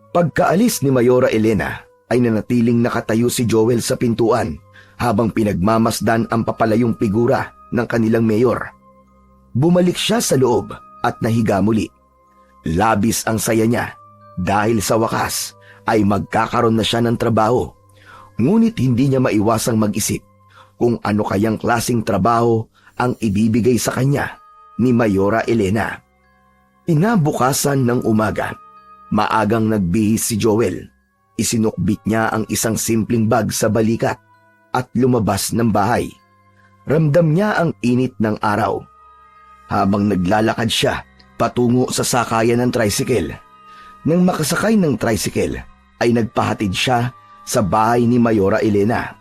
Pagkaalis ni Mayora Elena ay nanatiling nakatayo si Joel sa pintuan habang pinagmamasdan ang papalayong figura ng kanilang mayor. Bumalik siya sa loob at nahiga muli. Labis ang saya niya dahil sa wakas ay magkakaroon na siya ng trabaho. Ngunit hindi niya maiwasang mag-isip kung ano kayang klasing trabaho ang ibibigay sa kanya ni Mayora Elena. Inabukasan ng umaga, maagang nagbihis si Joel. Isinukbit niya ang isang simpleng bag sa balikat at lumabas ng bahay. Ramdam niya ang init ng araw. Habang naglalakad siya patungo sa sakayan ng tricycle, nang makasakay ng tricycle ay nagpahatid siya sa bahay ni Mayora Elena.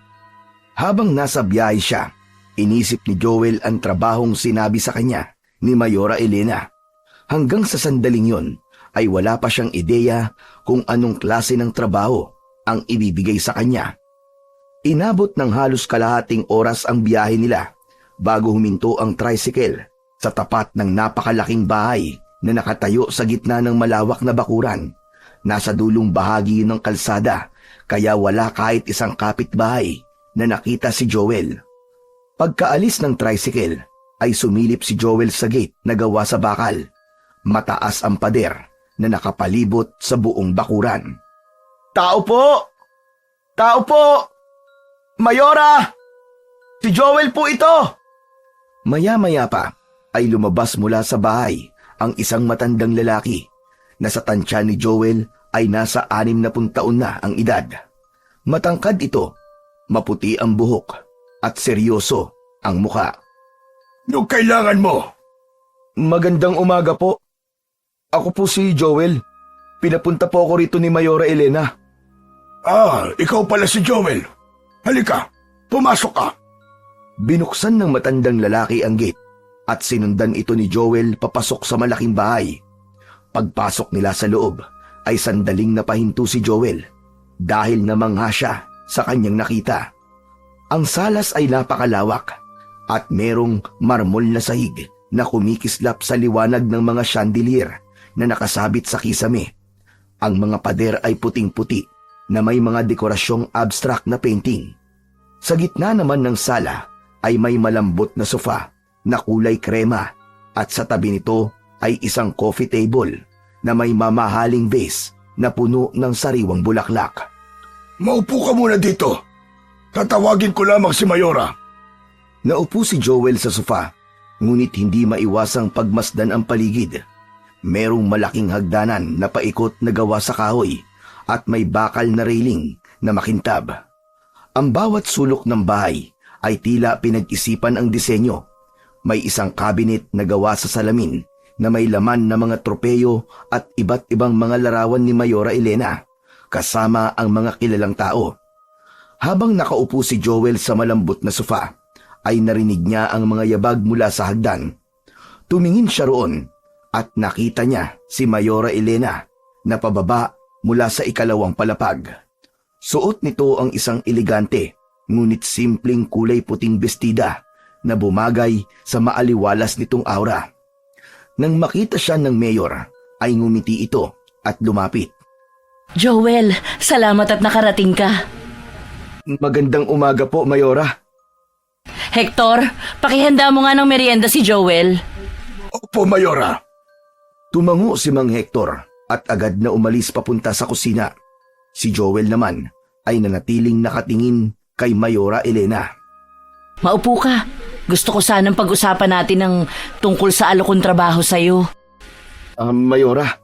Habang nasa biyahe siya, inisip ni Joel ang trabahong sinabi sa kanya ni Mayora Elena. Hanggang sa sandaling yon ay wala pa siyang ideya kung anong klase ng trabaho ang ibibigay sa kanya. Inabot ng halos kalahating oras ang biyahe nila bago huminto ang tricycle sa tapat ng napakalaking bahay na nakatayo sa gitna ng malawak na bakuran. Nasa dulong bahagi ng kalsada kaya wala kahit isang kapitbahay na nakita si Joel. Pagkaalis ng tricycle ay sumilip si Joel sa gate na gawa sa bakal. Mataas ang pader na nakapalibot sa buong bakuran. Tao po! Tao po! Mayora! Si Joel po ito! Maya-maya pa ay lumabas mula sa bahay ang isang matandang lalaki na sa tansya ni Joel ay nasa 60 taon na ang edad. Matangkad ito, maputi ang buhok at seryoso ang muka. Anong kailangan mo? Magandang umaga po. Ako po si Joel. Pinapunta po ako rito ni Mayora Elena. Ikaw pala si Joel. Halika, pumasok ka. Binuksan ng matandang lalaki ang gate at sinundan ito ni Joel papasok sa malaking bahay. Pagpasok nila sa loob ay sandaling napahinto si Joel dahil namangha siya sa kanyang nakita. Ang salas ay napakalawak at merong marmol na sahig na kumikislap sa liwanag ng mga chandelier na nakasabit sa kisame. Ang mga pader ay puting-puti na may mga dekorasyong abstract na painting. Sa gitna naman ng sala ay may malambot na sofa na kulay krema at sa tabi nito ay isang coffee table na may mamahaling vase na puno ng sariwang bulaklak. Maupo ka muna dito. Tatawagin ko lamang si Mayora. Naupo si Joel sa sofa, ngunit hindi maiwasang pagmasdan ang paligid. Merong malaking hagdanan na paikot na gawa sa kahoy at may bakal na railing na makintab. Ang bawat sulok ng bahay ay tila pinag-isipan ang disenyo. May isang cabinet na gawa sa salamin na may laman na mga tropeyo at iba't ibang mga larawan ni Mayora Elena, kasama ang mga kilalang tao. Habang nakaupo si Joel sa malambot na sofa, ay narinig niya ang mga yabag mula sa hagdan. Tumingin siya roon at nakita niya si Mayora Elena na pababa mula sa ikalawang palapag. Suot nito ang isang elegante ngunit simpleng kulay puting bestida na bumagay sa maaliwalas nitong aura. Nang makita siya ng mayor, ay ngumiti ito at lumapit. Joel, salamat at nakarating ka. Magandang umaga po, Mayora. Hector, pakihanda mo nga ng merienda si Joel. Opo, Mayora. Tumango si Mang Hector at agad na umalis papunta sa kusina. Si Joel naman ay nanatiling nakatingin kay Mayora Elena. Maupo ka. Gusto ko sanang pag-usapan natin ng tungkol sa alokong trabaho sa'yo. Mayora,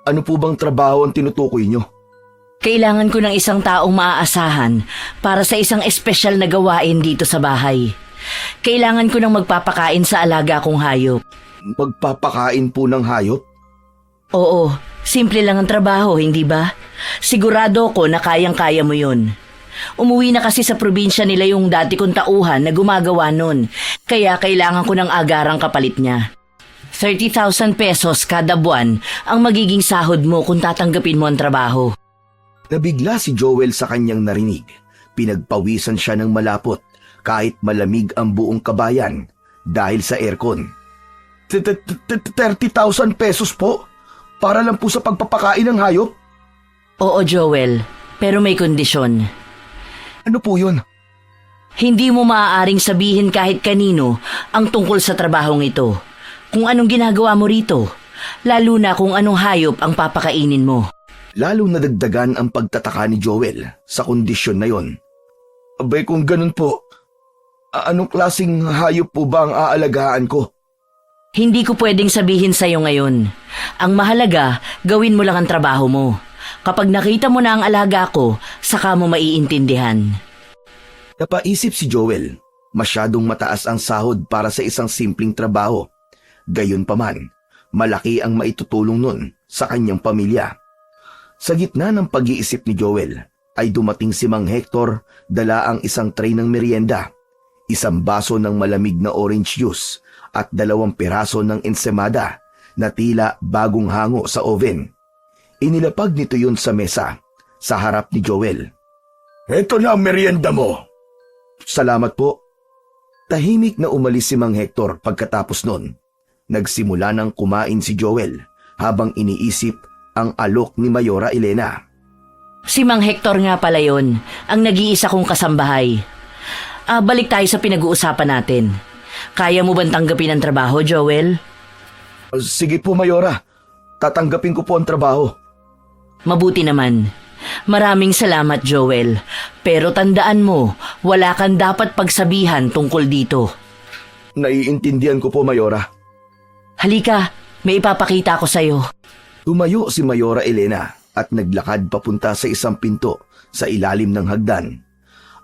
ano po bang trabaho ang tinutukoy nyo? Kailangan ko ng isang taong maaasahan para sa isang espesyal na gawain dito sa bahay. Kailangan ko ng magpapakain sa alaga kong hayop. Magpapakain po ng hayop? Oo, simple lang ang trabaho, hindi ba? Sigurado ko na kayang-kaya mo yun. Umuwi na kasi sa probinsya nila yung dati kong tauhan na gumagawa nun, kaya kailangan ko ng agarang kapalit niya. 30,000 pesos kada buwan ang magiging sahod mo kung tatanggapin mo ang trabaho. Nabigla si Joel sa kanyang narinig. Pinagpawisan siya ng malapot kahit malamig ang buong kabayan dahil sa aircon. 30,000 pesos po? Para lang po sa pagpapakain ng hayop? Oo, Joel, pero may kondisyon. Ano po yun? Hindi mo maaaring sabihin kahit kanino ang tungkol sa trabahong ito. Kung anong ginagawa mo rito, lalo na kung anong hayop ang papakainin mo. Lalo nadagdagan ang pagtataka ni Joel sa kondisyon na yon. Abay kung ganun po, anong klaseng hayop po ba ang aalagaan ko? Hindi ko pwedeng sabihin sa'yo ngayon. Ang mahalaga, gawin mo lang ang trabaho mo. Kapag nakita mo na ang alaga ko, saka mo maiintindihan. Napaisip si Joel, masyadong mataas ang sahod para sa isang simpleng trabaho. Gayunpaman, malaki ang maitutulong nun sa kanyang pamilya. Sa gitna ng pag-iisip ni Joel, ay dumating si Mang Hector, dala ang isang tray ng merienda, isang baso ng malamig na orange juice at 2 piraso ng ensemada na tila bagong hango sa oven. Inilapag nito yun sa mesa, sa harap ni Joel. Ito na ang merienda mo. Salamat po. Tahimik na umalis si Mang Hector pagkatapos nun. Nagsimula ng kumain si Joel habang iniisip ang alok ni Mayora Elena. Si Mang Hector nga pala yun, ang nag-iisa kong kasambahay. Balik tayo sa pinag-uusapan natin. Kaya mo bang tanggapin ang trabaho, Joel? Sige po, Mayora. Tatanggapin ko po ang trabaho. Mabuti naman. Maraming salamat, Joel. Pero tandaan mo, wala kang dapat pagsabihan tungkol dito. Naiintindihan ko po, Mayora. Halika, may ipapakita ko sa'yo. Tumayo si Mayora Elena at naglakad papunta sa isang pinto sa ilalim ng hagdan.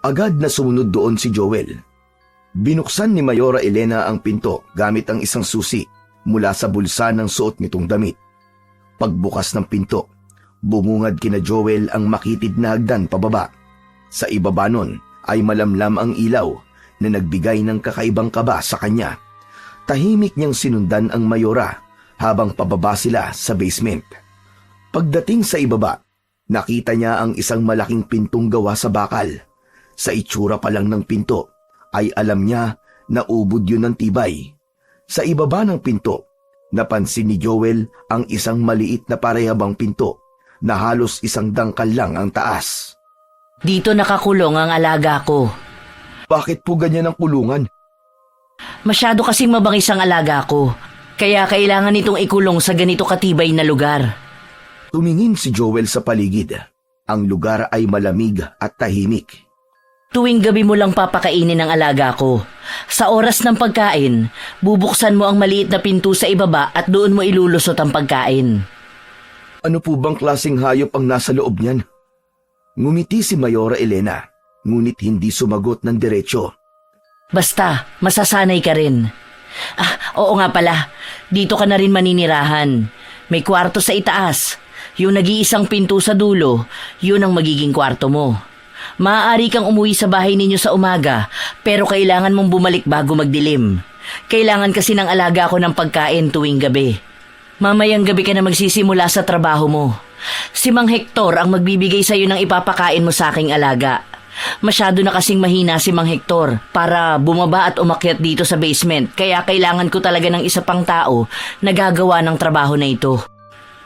Agad na sumunod doon si Joel. Binuksan ni Mayora Elena ang pinto gamit ang isang susi mula sa bulsa ng suot nitong damit. Pagbukas ng pinto, bumungad kina Joel ang makitid na hagdan pababa. Sa ibaba nun ay malamlam ang ilaw na nagbigay ng kakaibang kaba sa kanya. Tahimik niyang sinundan ang Mayora habang pababa sila sa basement. Pagdating sa ibaba, nakita niya ang isang malaking pintong gawa sa bakal. Sa itsura pa lang ng pinto, ay alam niya na ubod yun ng tibay. Sa ibaba ng pinto, napansin ni Joel ang isang maliit na parehabang pinto na halos isang dangkal lang ang taas. Dito nakakulong ang alaga ko. Bakit po ganyan ang kulungan? Masyado kasing mabangis ang alaga ko, kaya kailangan itong ikulong sa ganito katibay na lugar. Tumingin si Joel sa paligid. Ang lugar ay malamig at tahimik. Tuwing gabi mo lang papakainin ang alaga ko. Sa oras ng pagkain, bubuksan mo ang maliit na pinto sa ibaba at doon mo ilulusot ang pagkain. Ano po bang klaseng hayop ang nasa loob niyan? Ngumiti si Mayora Elena, ngunit hindi sumagot ng diretsyo. Basta, masasanay ka rin. Oo nga pala, dito ka na rin maninirahan. May kwarto sa itaas. Yung nag-iisang pinto sa dulo, yun ang magiging kwarto mo. Maaari kang umuwi sa bahay ninyo sa umaga, pero kailangan mong bumalik bago magdilim. Kailangan kasi ng alaga ko ng pagkain tuwing gabi. Mamayang gabi ka na magsisimula sa trabaho mo. Si Mang Hector ang magbibigay sa iyo ng ipapakain mo sa aking alaga. Masyado na kasing mahina si Mang Hector para bumaba at umakyat dito sa basement, kaya kailangan ko talaga ng isa pang tao na gagawa ng trabaho na ito.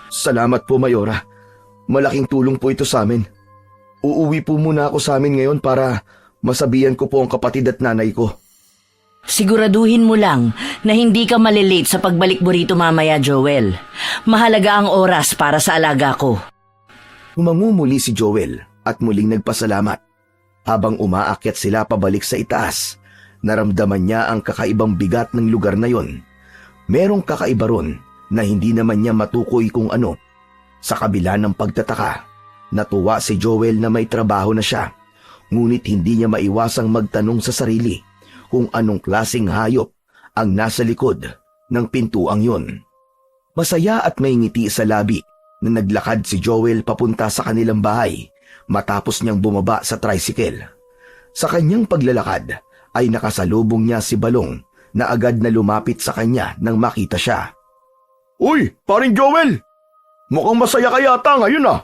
Salamat po, Mayora. Malaking tulong po ito sa amin. Uuwi po muna ako sa amin ngayon para masabihan ko po ang kapatid at nanay ko. Siguraduhin mo lang na hindi ka malilate sa pagbalik mo rito mamaya, Joel. Mahalaga ang oras para sa alaga ko. Humango muli si Joel at muling nagpasalamat. Habang umaakyat sila pabalik sa itaas, Naramdaman niya ang kakaibang bigat ng lugar na yon. Merong kakaiba ron na hindi naman niya matukoy kung ano. Sa kabila ng pagtataka, natuwa si Joel na may trabaho na siya. Ngunit hindi niya maiwasang magtanong sa sarili kung anong klaseng hayop ang nasa likod ng pintuang yon. Masaya at may ngiti sa labi na naglakad si Joel papunta sa kanilang bahay matapos niyang bumaba sa tricycle. Sa kanyang paglalakad ay nakasalubong niya si Balong na agad na lumapit sa kanya nang makita siya. Uy, paring Joel! Mukhang masaya ka yata ngayon ah.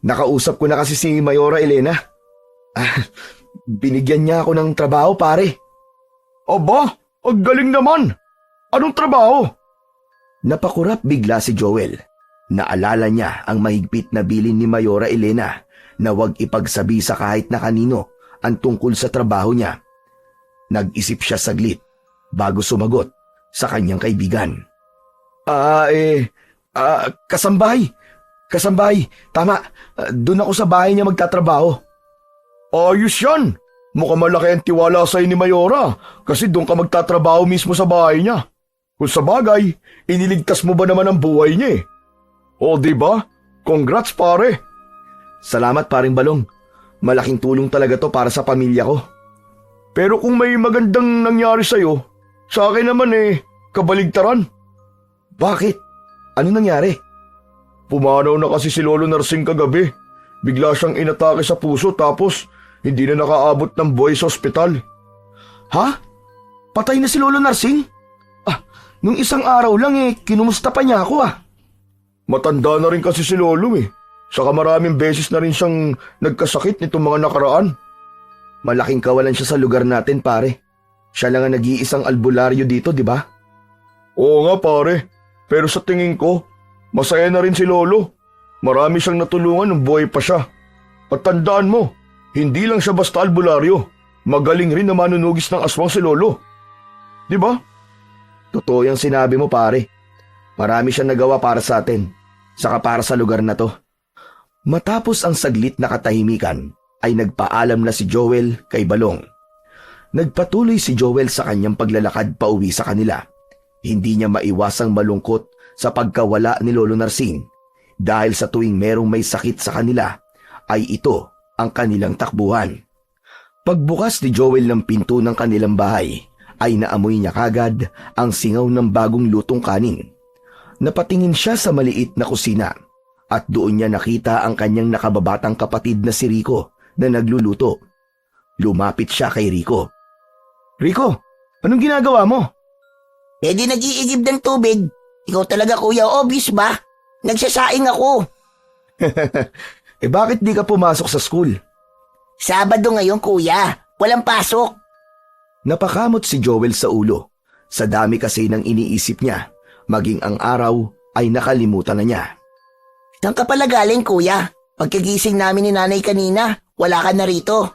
Nakausap ko na kasi si Mayora Elena. Binigyan niya ako ng trabaho, pare. Aba, ang galing naman. Anong trabaho? Napakurap bigla si Joel. Naalala niya ang mahigpit na bilin ni Mayora Elena na huwag ipagsabi sa kahit na kanino ang tungkol sa trabaho niya. Nag-isip siya saglit bago sumagot sa kanyang kaibigan. Kasambahay. Kasambahay, tama. Doon ako sa bahay niya magtatrabaho. Ayos yan. Mukhang malaki ang tiwala sa'yo ni Mayora kasi doon ka magtatrabaho mismo sa bahay niya. Kung sa bagay, iniligtas mo ba naman ang buhay niya eh? O diba? Congrats pare. Salamat paring Balong. Malaking tulong talaga to para sa pamilya ko. Pero kung may magandang nangyari sa'yo, sa akin naman kabaligtaran. Bakit? Ano nangyari? Pumanaw na kasi si Lolo Narsing kagabi. Bigla siyang inatake sa puso tapos hindi na nakaabot ng buhay sa ospital. Ha? Patay na si Lolo Narsing? Nung isang araw lang kinumusta pa niya ako Matanda na rin kasi si Lolo Saka maraming beses na rin siyang nagkasakit nitong mga nakaraan. Malaking kawalan siya sa lugar natin, pare. Siya lang ang nag-iisang albularyo dito, di ba? Oo nga, pare. Pero sa tingin ko, masaya na rin si Lolo. Marami siyang natulungan nung buhay pa siya. At tandaan mo, hindi lang siya basta albularyo. Magaling rin na manunugis ng aswang si Lolo. Di ba? Totoo yung sinabi mo, pare. Marami siyang nagawa para sa atin, saka para sa lugar na to. Matapos ang saglit na katahimikan, ay nagpaalam na si Joel kay Balong. Nagpatuloy si Joel sa kanyang paglalakad pauwi sa kanila. Hindi niya maiwasang malungkot sa pagkawala ni Lolo Narsing dahil sa tuwing merong may sakit sa kanila, ay ito ang kanilang takbuhan. Pagbukas ni Joel ng pinto ng kanilang bahay, ay naamoy niya kagad ang singaw ng bagong lutong kanin. Napatingin siya sa maliit na kusina at doon niya nakita ang kanyang nakababatang kapatid na si Rico na nagluluto. Lumapit siya kay Rico. Rico, anong ginagawa mo? Pwede nag-iigib ng tubig. Ikaw talaga kuya, obvious ba? Nagsasaing ako. Bakit di ka pumasok sa school? Sabado ngayon kuya, walang pasok. Napakamot si Joel sa ulo. Sa dami kasi ng iniisip niya, maging ang araw ay nakalimutan na niya. Saan ka pala galing kuya? Pagkagising namin ni nanay kanina, wala ka na rito.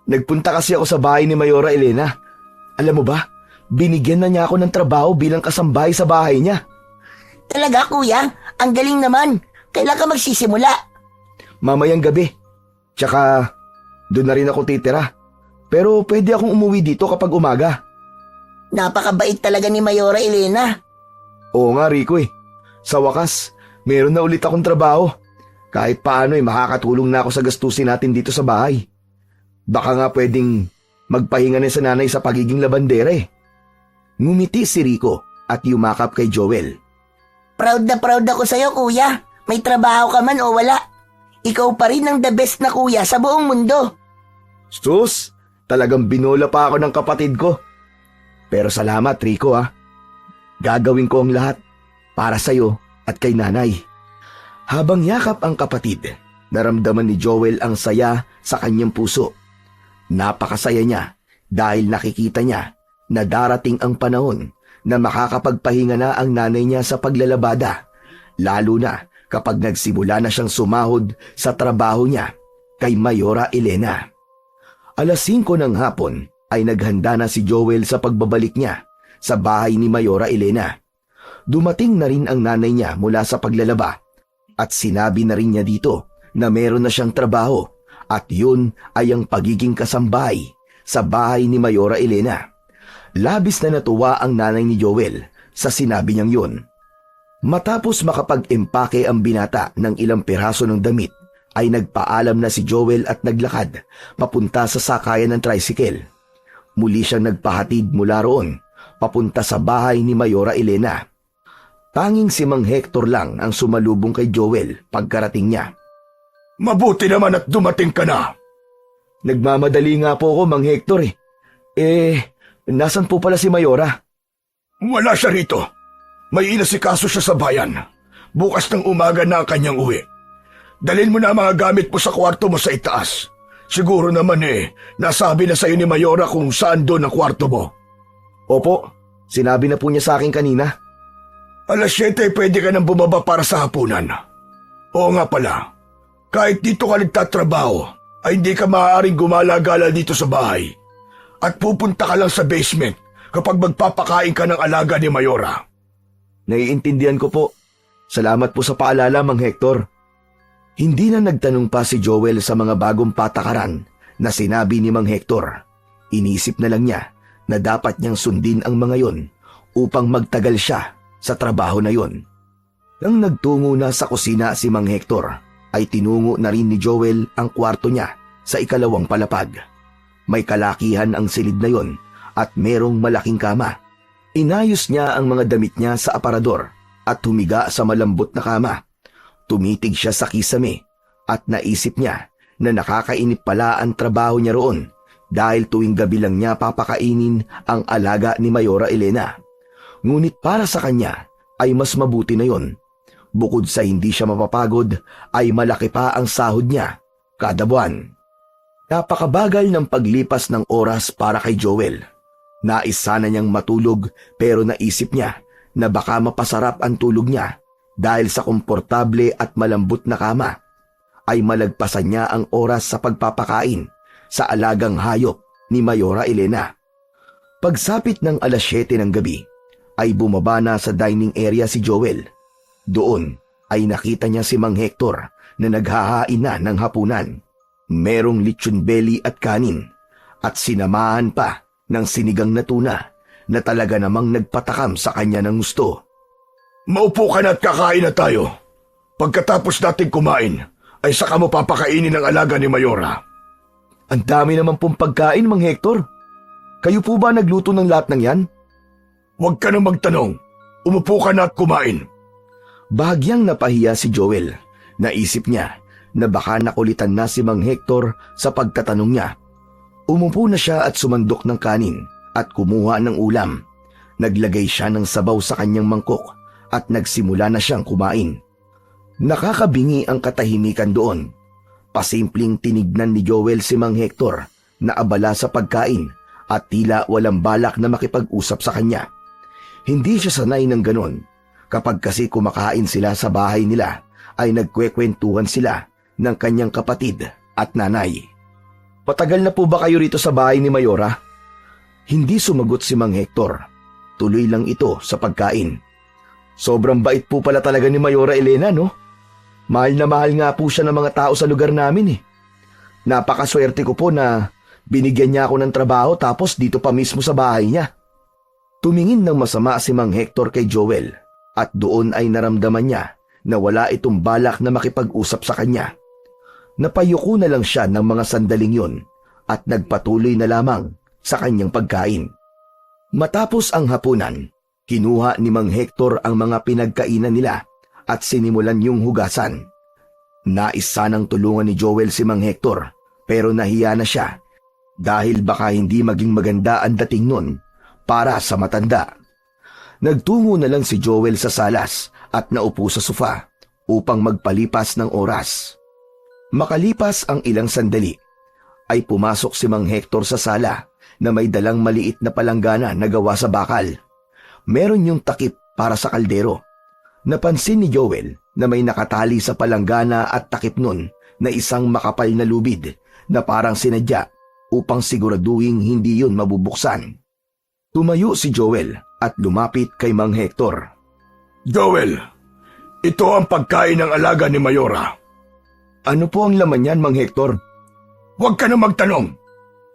Nagpunta kasi ako sa bahay ni Mayora Elena. Alam mo ba, binigyan na niya ako ng trabaho bilang kasambahay sa bahay niya. Talaga kuya? Ang galing naman. Kailan ka magsisimula? Mamayang gabi. Tsaka, doon na rin ako titira. Pero pwede akong umuwi dito kapag umaga. Napakabait talaga ni Mayora Elena. Oo nga, Rico Sa wakas, meron na ulit akong trabaho. Kahit paano makakatulong na ako sa gastusin natin dito sa bahay. Baka nga pwedeng magpahinga na sa nanay sa pagiging labandera Ngumiti si Rico at yumakap kay Joel. Proud na proud ako sa'yo kuya. May trabaho ka man o wala. Ikaw pa rin ang the best na kuya sa buong mundo. Sus, talagang binola pa ako ng kapatid ko. Pero salamat Rico Gagawin ko ang lahat para sa'yo at kay nanay. Habang yakap ang kapatid, naramdaman ni Joel ang saya sa kanyang puso. Napakasaya niya dahil nakikita niya na darating ang panahon na makakapagpahinga na ang nanay niya sa paglalabada, lalo na kapag nagsimula na siyang sumahod sa trabaho niya kay Mayora Elena. 5:00 ng hapon ay naghanda na si Joel sa pagbabalik niya sa bahay ni Mayora Elena. Dumating na rin ang nanay niya mula sa paglalaba at sinabi na rin niya dito na meron na siyang trabaho at yun ay ang pagiging kasambahay sa bahay ni Mayora Elena. Labis na natuwa ang nanay ni Joel sa sinabi niyang yun. Matapos makapag-empake ang binata ng ilang piraso ng damit, ay nagpaalam na si Joel at naglakad papunta sa sakayan ng tricycle. Muli siyang nagpahatid mula roon papunta sa bahay ni Mayora Elena. Tanging si Mang Hector lang ang sumalubong kay Joel pagkarating niya. Mabuti naman at dumating ka na. Nagmamadali nga po ako, Mang Hector nasan po pala si Mayora? Wala siya rito. May inasikaso siya sa bayan. Bukas ng umaga na ang kanyang uwi. Dalhin mo na ang mga gamit mo sa kwarto mo sa itaas. Siguro naman nasabi na sa iyo ni Mayora kung saan doon ang kwarto mo. Opo, sinabi na po niya sa akin kanina. Alas 7 pwede ka nang bumaba para sa hapunan. Oo nga pala, kahit dito ka nagtatrabaho, ay hindi ka maaaring gumala-gala dito sa bahay. At pupunta ka lang sa basement kapag magpapakain ka ng alaga ni Mayora. Naiintindihan ko po. Salamat po sa paalala, Mang Hector. Hindi na nagtanong pa si Joel sa mga bagong patakaran na sinabi ni Mang Hector. Inisip na lang niya na dapat niyang sundin ang mga yon upang magtagal siya sa trabaho na yon. Nang nagtungo na sa kusina si Mang Hector, ay tinungo na rin ni Joel ang kwarto niya sa ikalawang palapag. May kalakihan ang silid na yon at merong malaking kama. Inayos niya ang mga damit niya sa aparador at humiga sa malambot na kama. Tumitig siya sa kisame at naisip niya na nakakainip pala ang trabaho niya roon dahil tuwing gabi lang niya papakainin ang alaga ni Mayora Elena. Ngunit para sa kanya ay mas mabuti na yon. Bukod sa hindi siya mapapagod ay malaki pa ang sahod niya kada buwan. Napakabagal ng paglipas ng oras para kay Joel. Nais sana niyang matulog pero naisip niya na baka mapasarap ang tulog niya dahil sa komportable at malambot na kama. Ay malagpasan niya ang oras sa pagpapakain sa alagang hayop ni Mayora Elena. Pagsapit ng alas 7 ng gabi ay bumaba na sa dining area si Joel. Doon ay nakita niya si Mang Hector na naghahain na ng hapunan. Merong lechon belly at kanin at sinamahan pa ng sinigang na tuna na talaga namang nagpatakam sa kanya ng gusto. Maupo ka na at kakain na tayo. Pagkatapos natin kumain, ay saka mo papakainin ang alaga ni Mayora. Ang dami naman pong pagkain, Mang Hector. Kayo po ba nagluto ng lahat ng yan? Huwag ka na magtanong. Umupo ka na at kumain. Bahagyang napahiya si Joel. Naisip niya na baka nakulitan na si Mang Hector sa pagtatanong niya. Umupo na siya at sumandok ng kanin at kumuha ng ulam. Naglagay siya ng sabaw sa kanyang mangkok at nagsimula na siyang kumain. Nakakabingi ang katahimikan doon. Pasimpleng tinignan ni Joel si Mang Hector na abala sa pagkain at tila walang balak na makipag-usap sa kanya. Hindi siya sanay ng ganon. Kapag kasi kumakain sila sa bahay nila, ay nagkwekwentuhan sila ng kanyang kapatid at nanay. Patagal na po ba kayo rito sa bahay ni Mayora? Hindi sumagot si Mang Hector. Tuloy lang ito sa pagkain. Sobrang bait po pala talaga ni Mayora Elena, no? Mahal na mahal nga po siya ng mga tao sa lugar namin . Napakaswerte ko po na binigyan niya ako ng trabaho tapos dito pa mismo sa bahay niya. Tumingin ng masama si Mang Hector kay Joel at doon ay naramdaman niya na wala itong balak na makipag-usap sa kanya. Napayuko na lang siya ng mga sandaling yun at nagpatuloy na lamang sa kanyang pagkain. Matapos ang hapunan, kinuha ni Mang Hector ang mga pinagkainan nila at sinimulan yung hugasan. Nais sanang tulungan ni Joel si Mang Hector pero nahiya na siya dahil baka hindi maging maganda ang dating nun para sa matanda. Nagtungo na lang si Joel sa salas at naupo sa sofa upang magpalipas ng oras. Makalipas ang ilang sandali, ay pumasok si Mang Hector sa sala na may dalang maliit na palanggana na gawa sa bakal. Meron yung takip para sa kaldero. Napansin ni Joel na may nakatali sa palanggana at takip nun na isang makapal na lubid na parang sinadya upang siguraduhin hindi yun mabubuksan. Tumayo si Joel at lumapit kay Mang Hector. Joel, ito ang pagkain ng alaga ni Mayora. Ano po ang laman yan, Mang Hector? Huwag ka na magtanong.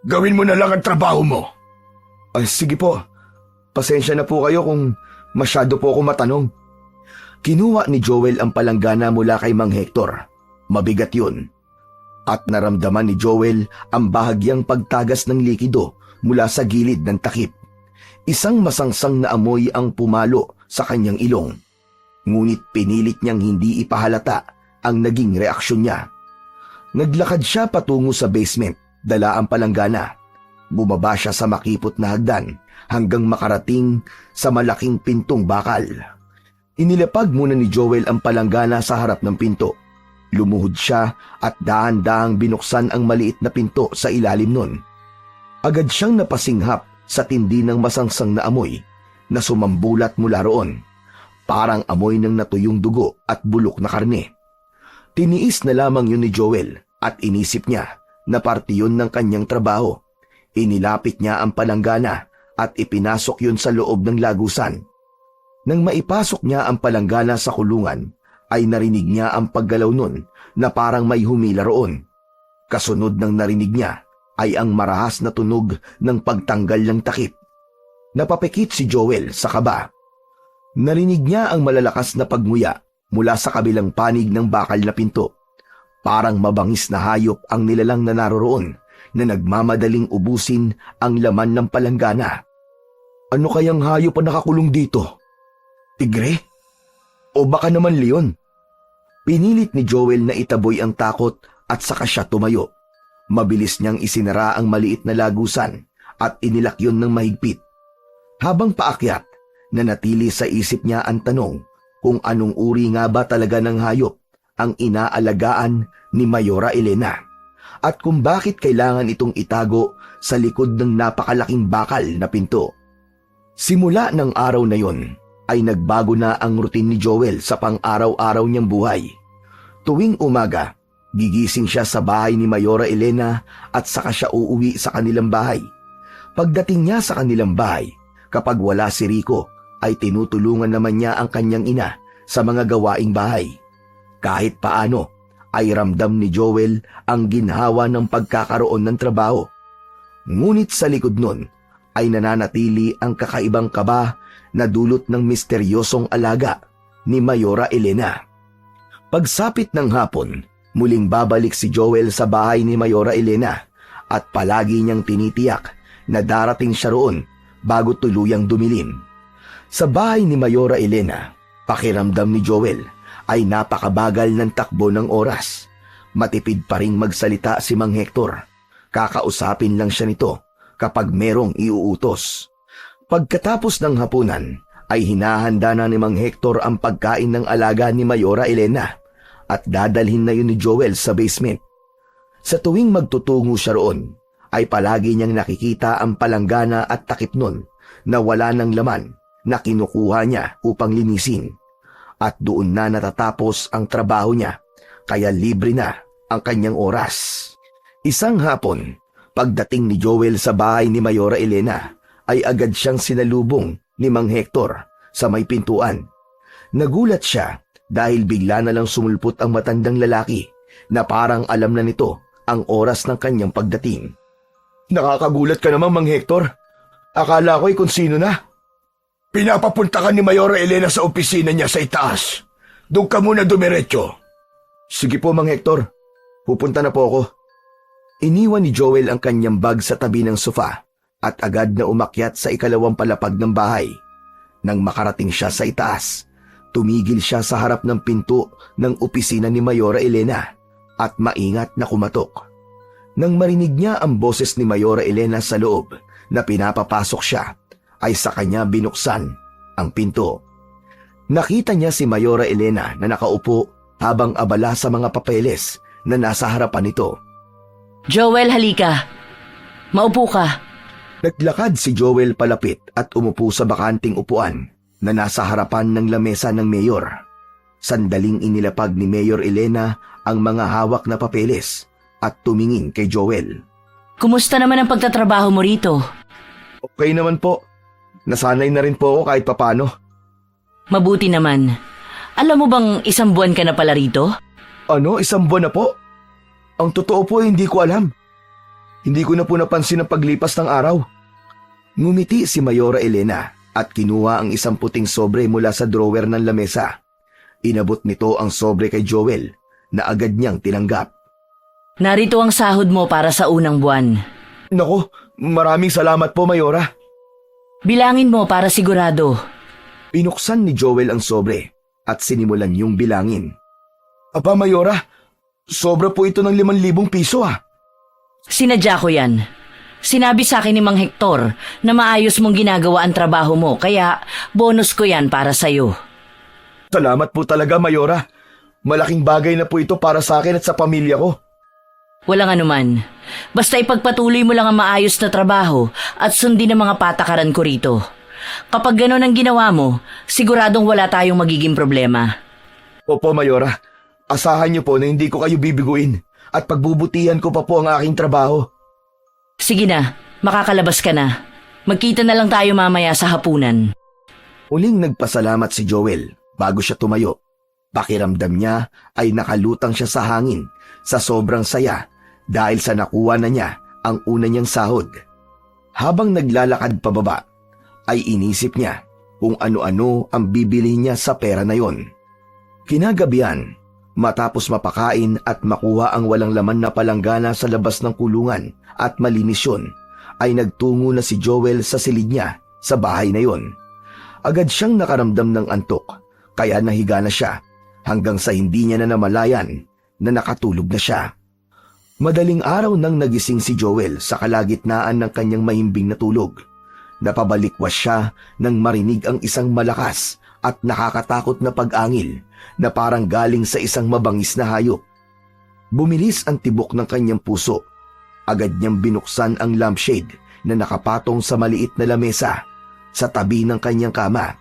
Gawin mo na lang ang trabaho mo. Ay, sige po. Pasensya na po kayo kung masyado po ako matanong. Kinuha ni Joel ang palanggana mula kay Mang Hector. Mabigat yun. At naramdaman ni Joel ang bahagyang pagtagas ng likido mula sa gilid ng takip. Isang masangsang na amoy ang pumalo sa kanyang ilong. Ngunit pinilit niyang hindi ipahalata ang naging reaksyon niya. Naglakad siya patungo sa basement, dala ang palanggana. Bumaba siya sa makipot na hagdan hanggang makarating sa malaking pintong bakal. Inilapag muna ni Joel ang palanggana sa harap ng pinto. Lumuhod siya at dahan-dahang binuksan ang maliit na pinto sa ilalim nun. Agad siyang napasinghap sa tindi ng masangsang na amoy na sumambulat mula roon. Parang amoy ng natuyong dugo at bulok na karne. Tiniis na lamang yun ni Joel at inisip niya na parte yun ng kanyang trabaho. Inilapit niya ang palanggana at ipinasok yun sa loob ng lagusan. Nang maipasok niya ang palanggana sa kulungan, ay narinig niya ang paggalaw nun na parang may humila roon. Kasunod ng narinig niya ay ang marahas na tunog ng pagtanggal ng takip. Napapikit si Joel sa kaba. Narinig niya ang malalakas na pagmuya mula sa kabilang panig ng bakal na pinto. Parang mabangis na hayop ang nilalang na naroroon na nagmamadaling ubusin ang laman ng palanggana. Ano kayang hayop ang nakakulong dito? Tigre? O baka naman leon? Pinilit ni Joel na itaboy ang takot at saka siya tumayo. Mabilis niyang isinara ang maliit na lagusan at inilak yun ng mahigpit. Habang paakyat, nanatili sa isip niya ang tanong kung anong uri nga ba talaga ng hayop ang inaalagaan ni Mayora Elena at kung bakit kailangan itong itago sa likod ng napakalaking bakal na pinto. Simula ng araw na yon, ay nagbago na ang routine ni Joel sa pang-araw-araw niyang buhay. Tuwing umaga, gigising siya sa bahay ni Mayora Elena at saka siya uuwi sa kanilang bahay. Pagdating niya sa kanilang bahay, kapag wala si Rico, ay tinutulungan naman niya ang kanyang ina sa mga gawaing bahay. Kahit paano, ay ramdam ni Joel ang ginhawa ng pagkakaroon ng trabaho. Ngunit sa likod nun, ay nananatili ang kakaibang kaba na dulot ng misteryosong alaga ni Mayora Elena. Pagsapit ng hapon, muling babalik si Joel sa bahay ni Mayora Elena at palagi niyang tinitiyak na darating siya roon bago tuluyang dumilim. Sa bahay ni Mayora Elena, pakiramdam ni Joel ay napakabagal ng takbo ng oras. Matipid pa ring magsalita si Mang Hector. Kakausapin lang siya nito kapag merong iuutos. Pagkatapos ng hapunan, ay hinahanda na ni Mang Hector ang pagkain ng alaga ni Mayora Elena at dadalhin na yun ni Joel sa basement. Sa tuwing magtutungo siya roon, ay palagi niyang nakikita ang palanggana at takip nun na wala ng laman na kinukuha niya upang linisin. At doon na natatapos ang trabaho niya, kaya libre na ang kanyang oras. Isang hapon, pagdating ni Joel sa bahay ni Mayora Elena, ay agad siyang sinalubong ni Mang Hector sa may pintuan. Nagulat siya dahil bigla na lang sumulpot ang matandang lalaki na parang alam na nito ang oras ng kanyang pagdating. Nakakagulat ka naman, Mang Hector. Akala ko'y kung sino na. Pinapapunta ka ni Mayora Elena sa opisina niya sa itaas. Doon ka muna dumiretso. Sige po, Mang Hector. Pupunta na po ako. Iniwan ni Joel ang kanyang bag sa tabi ng sofa at agad na umakyat sa ikalawang palapag ng bahay. Nang makarating siya sa itaas, tumigil siya sa harap ng pinto ng opisina ni Mayora Elena at maingat na kumatok. Nang marinig niya ang boses ni Mayora Elena sa loob na pinapapasok siya, ay sa kanya binuksan ang pinto. Nakita niya si Mayora Elena na nakaupo habang abala sa mga papeles na nasa harapan nito. Joel, halika. Maupo ka. Naglakad si Joel palapit at umupo sa bakanting upuan na nasa harapan ng lamesa ng mayor. Sandaling inilapag ni Mayor Elena ang mga hawak na papeles at tumingin kay Joel. Kumusta naman ang pagtatrabaho mo rito? Okay naman po. Nasanay na rin po ako kahit papano. Mabuti naman. Alam mo bang 1 buwan ka na pala rito? Ano? 1 buwan na po? Ang totoo po hindi ko alam. Hindi ko na po napansin ang paglipas ng araw. Ngumiti si Mayora Elena at kinuha ang isang puting sobre mula sa drawer ng lamesa. Inabot nito ang sobre kay Joel na agad niyang tinanggap. Narito ang sahod mo para sa unang buwan. Nako, maraming salamat po, Mayora. Bilangin mo para sigurado. Pinuksan ni Joel ang sobre at sinimulan yung bilangin. Aba, Mayora, sobra po ito ng 5,000 piso ah. Sinadya ko yan. Sinabi sa akin ni Mang Hector na maayos mong ginagawa ang trabaho mo, kaya bonus ko yan para sa'yo. Salamat po talaga, Mayora. Malaking bagay na po ito para sa akin at sa pamilya ko. Walang anuman. Basta ipagpatuloy mo lang ang maayos na trabaho at sundin ang mga patakaran ko rito. Kapag gano'n ang ginawa mo, siguradong wala tayong magiging problema. Opo, Mayora. Asahan niyo po na hindi ko kayo bibiguin at pagbubutihan ko pa po ang aking trabaho. Sige na, makakalabas ka na. Magkita na lang tayo mamaya sa hapunan. Uling nagpasalamat si Joel bago siya tumayo. Pakiramdam niya ay nakalutang siya sa hangin sa sobrang saya dahil sa nakuha na niya ang una niyang sahod. Habang naglalakad pababa, ay inisip niya kung ano-ano ang bibili niya sa pera na yon. Kinagabihan, matapos mapakain at makuha ang walang laman na palanggana sa labas ng kulungan at malinis yun, ay nagtungo na si Joel sa silid niya sa bahay na yon. Agad siyang nakaramdam ng antok, kaya nahiga na siya hanggang sa hindi niya na namalayan na nakatulog na siya. Madaling araw nang nagising si Joel sa kalagitnaan ng kanyang mahimbing na tulog. Napabalikwas siya nang marinig ang isang malakas at nakakatakot na pag-angil na parang galing sa isang mabangis na hayop. Bumilis ang tibok ng kanyang puso. Agad niyang binuksan ang lampshade na nakapatong sa maliit na lamesa sa tabi ng kanyang kama.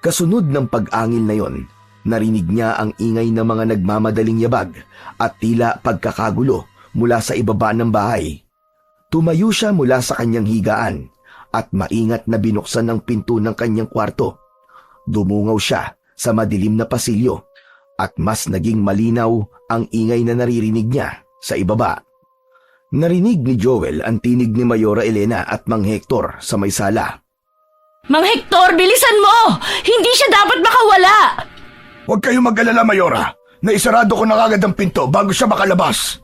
Kasunod ng pag-angil na yon, narinig niya ang ingay ng mga nagmamadaling yabag at tila pagkakagulo mula sa ibaba ng bahay. Tumayo siya mula sa kanyang higaan at maingat na binuksan ang pinto ng kanyang kwarto. Dumungaw siya sa madilim na pasilyo at mas naging malinaw ang ingay na naririnig niya sa ibaba. Narinig ni Joel ang tinig ni Mayora Elena at Mang Hector sa may sala. Mang Hector, bilisan mo! Hindi siya dapat makawala! Huwag kayong mag-alala, Mayora. Naisarado ko na kagad ang pinto bago siya makalabas.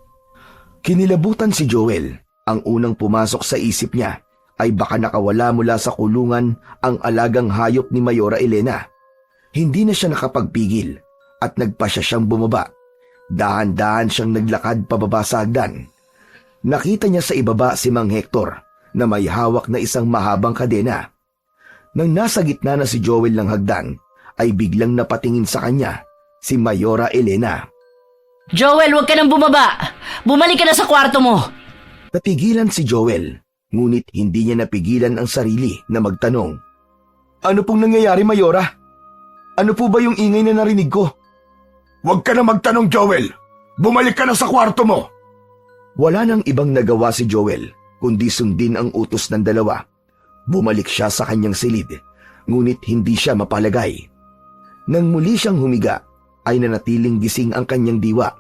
Kinilabutan si Joel. Ang unang pumasok sa isip niya ay baka nakawala mula sa kulungan ang alagang hayop ni Mayora Elena. Hindi na siya nakapagpigil at nagpasya siyang bumaba. Dahan-dahan siyang naglakad pababa sa hagdan. Nakita niya sa ibaba si Mang Hector na may hawak na isang mahabang kadena. Nang nasa gitna na si Joel ng hagdan, ay biglang napatingin sa kanya si Mayora Elena. Joel, huwag ka nang bumaba! Bumalik ka na sa kwarto mo! Napigilan si Joel, ngunit hindi niya napigilan ang sarili na magtanong. Ano pong nangyayari, Mayora? Ano po ba yung ingay na narinig ko? Huwag ka na magtanong, Joel. Bumalik ka na sa kwarto mo. Wala nang ibang nagawa si Joel, kundi sundin ang utos ng dalawa. Bumalik siya sa kanyang silid, ngunit hindi siya mapalagay. Nang muli siyang humiga, ay nanatiling gising ang kanyang diwa.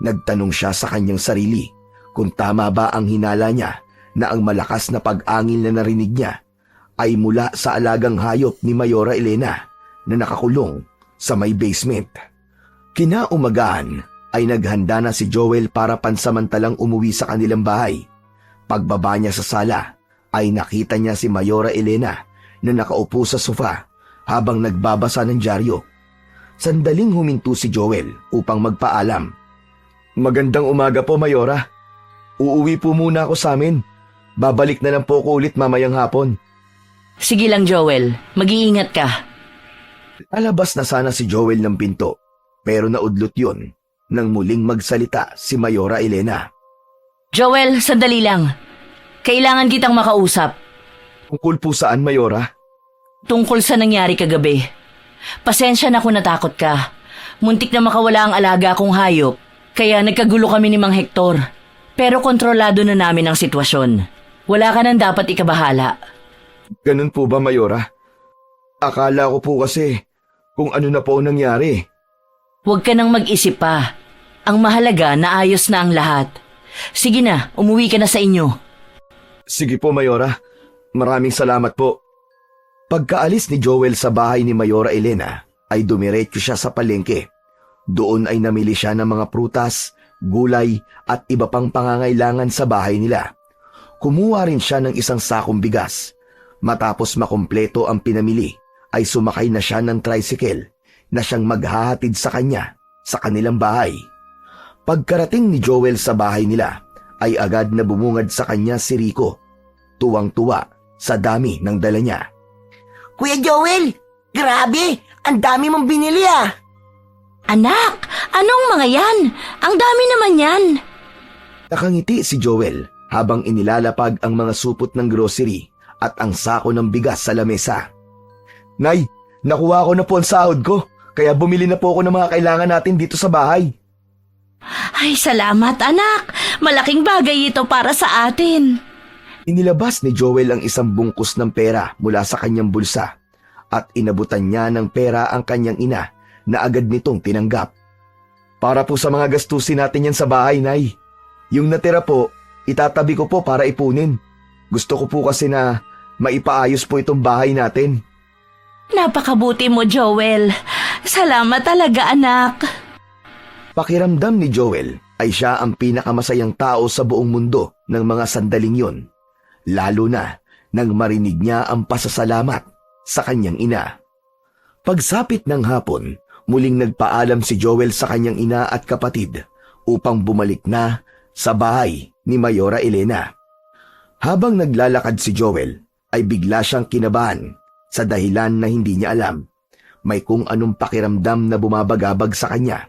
Nagtanong siya sa kanyang sarili kung tama ba ang hinala niya na ang malakas na pag-angil na narinig niya ay mula sa alagang hayop ni Mayora Elena na nakakulong sa may basement. Kinaumagahan ay naghanda na si Joel para pansamantalang umuwi sa kanilang bahay. Pagbaba niya sa sala ay nakita niya si Mayora Elena na nakaupo sa sofa habang nagbabasa ng dyaryo. Sandaling huminto si Joel upang magpaalam. Magandang umaga po, Mayora. Uuwi po muna ako sa amin. Babalik na lang po ako ulit mamayang hapon. Sige lang, Joel. Mag-iingat ka. Alabas na sana si Joel ng pinto, pero naudlot yun nang muling magsalita si Mayora Elena. Joel, sandali lang. Kailangan kitang makausap. Tungkol po saan, Mayora? Tungkol sa nangyari kagabi. Pasensya na kung natakot ka. Muntik na makawala ang alaga kong hayop, kaya nagkagulo kami ni Mang Hector. Pero kontrolado na namin ang sitwasyon. Wala ka nang dapat ikabahala. Ganun po ba, Mayora? Akala ko po kasi kung ano na po nangyari. Huwag ka nang mag-isip pa. Ang mahalaga na ayos na ang lahat. Sige na, umuwi ka na sa inyo. Sige po, Mayora. Maraming salamat po. Pagkaalis ni Joel sa bahay ni Mayora Elena, ay dumiretso siya sa palengke. Doon ay namili siya ng mga prutas, gulay at iba pang pangangailangan sa bahay nila. Kumuha rin siya ng isang sakong bigas. Matapos makumpleto ang pinamili, ay sumakay na siya ng tricycle na siyang maghahatid sa kanya sa kanilang bahay. Pagkarating ni Joel sa bahay nila, ay agad na bumungad sa kanya si Rico. Tuwang-tuwa sa dami ng dala niya. Kuya Joel, grabe! Ang dami mong binili ah! Anak, anong mga yan? Ang dami naman yan. Nakangiti si Joel habang inilalapag ang mga supot ng grocery at ang sako ng bigas sa lamesa. Nay, nakuha ko na po ang sahod ko, kaya bumili na po ako ng mga kailangan natin dito sa bahay. Ay, salamat anak. Malaking bagay ito para sa atin. Inilabas ni Joel ang isang bungkus ng pera mula sa kanyang bulsa at inabutan niya ng pera ang kanyang ina na agad nitong tinanggap. Para po sa mga gastusin natin yan sa bahay, Nay. Yung natira po, itatabi ko po para ipunin. Gusto ko po kasi na maipaayos po itong bahay natin. Napakabuti mo, Joel. Salamat talaga, anak. Pakiramdam ni Joel ay siya ang pinakamasayang tao sa buong mundo ng mga sandaling yon. Lalo na nang marinig niya ang pasasalamat sa kanyang ina. Pagsapit ng hapon, muling nagpaalam si Joel sa kanyang ina at kapatid upang bumalik na sa bahay ni Mayora Elena. Habang naglalakad si Joel, ay bigla siyang kinabahan sa dahilan na hindi niya alam. May kung anong pakiramdam na bumabagabag sa kanya.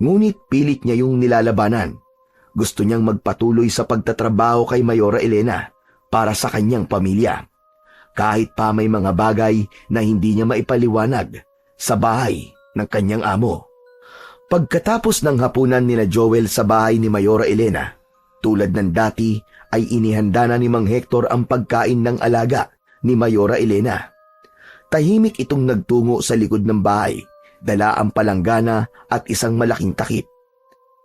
Ngunit pilit niya yung nilalabanan. Gusto niyang magpatuloy sa pagtatrabaho kay Mayora Elena para sa kanyang pamilya. Kahit pa may mga bagay na hindi niya maipaliwanag sa bahay ng kanyang amo. Pagkatapos ng hapunan nila Joel sa bahay ni Mayora Elena, tulad ng dati ay inihanda na ni Mang Hector ang pagkain ng alaga ni Mayora Elena. Tahimik itong nagtungo sa likod ng bahay, dala ang palanggana at isang malaking takip.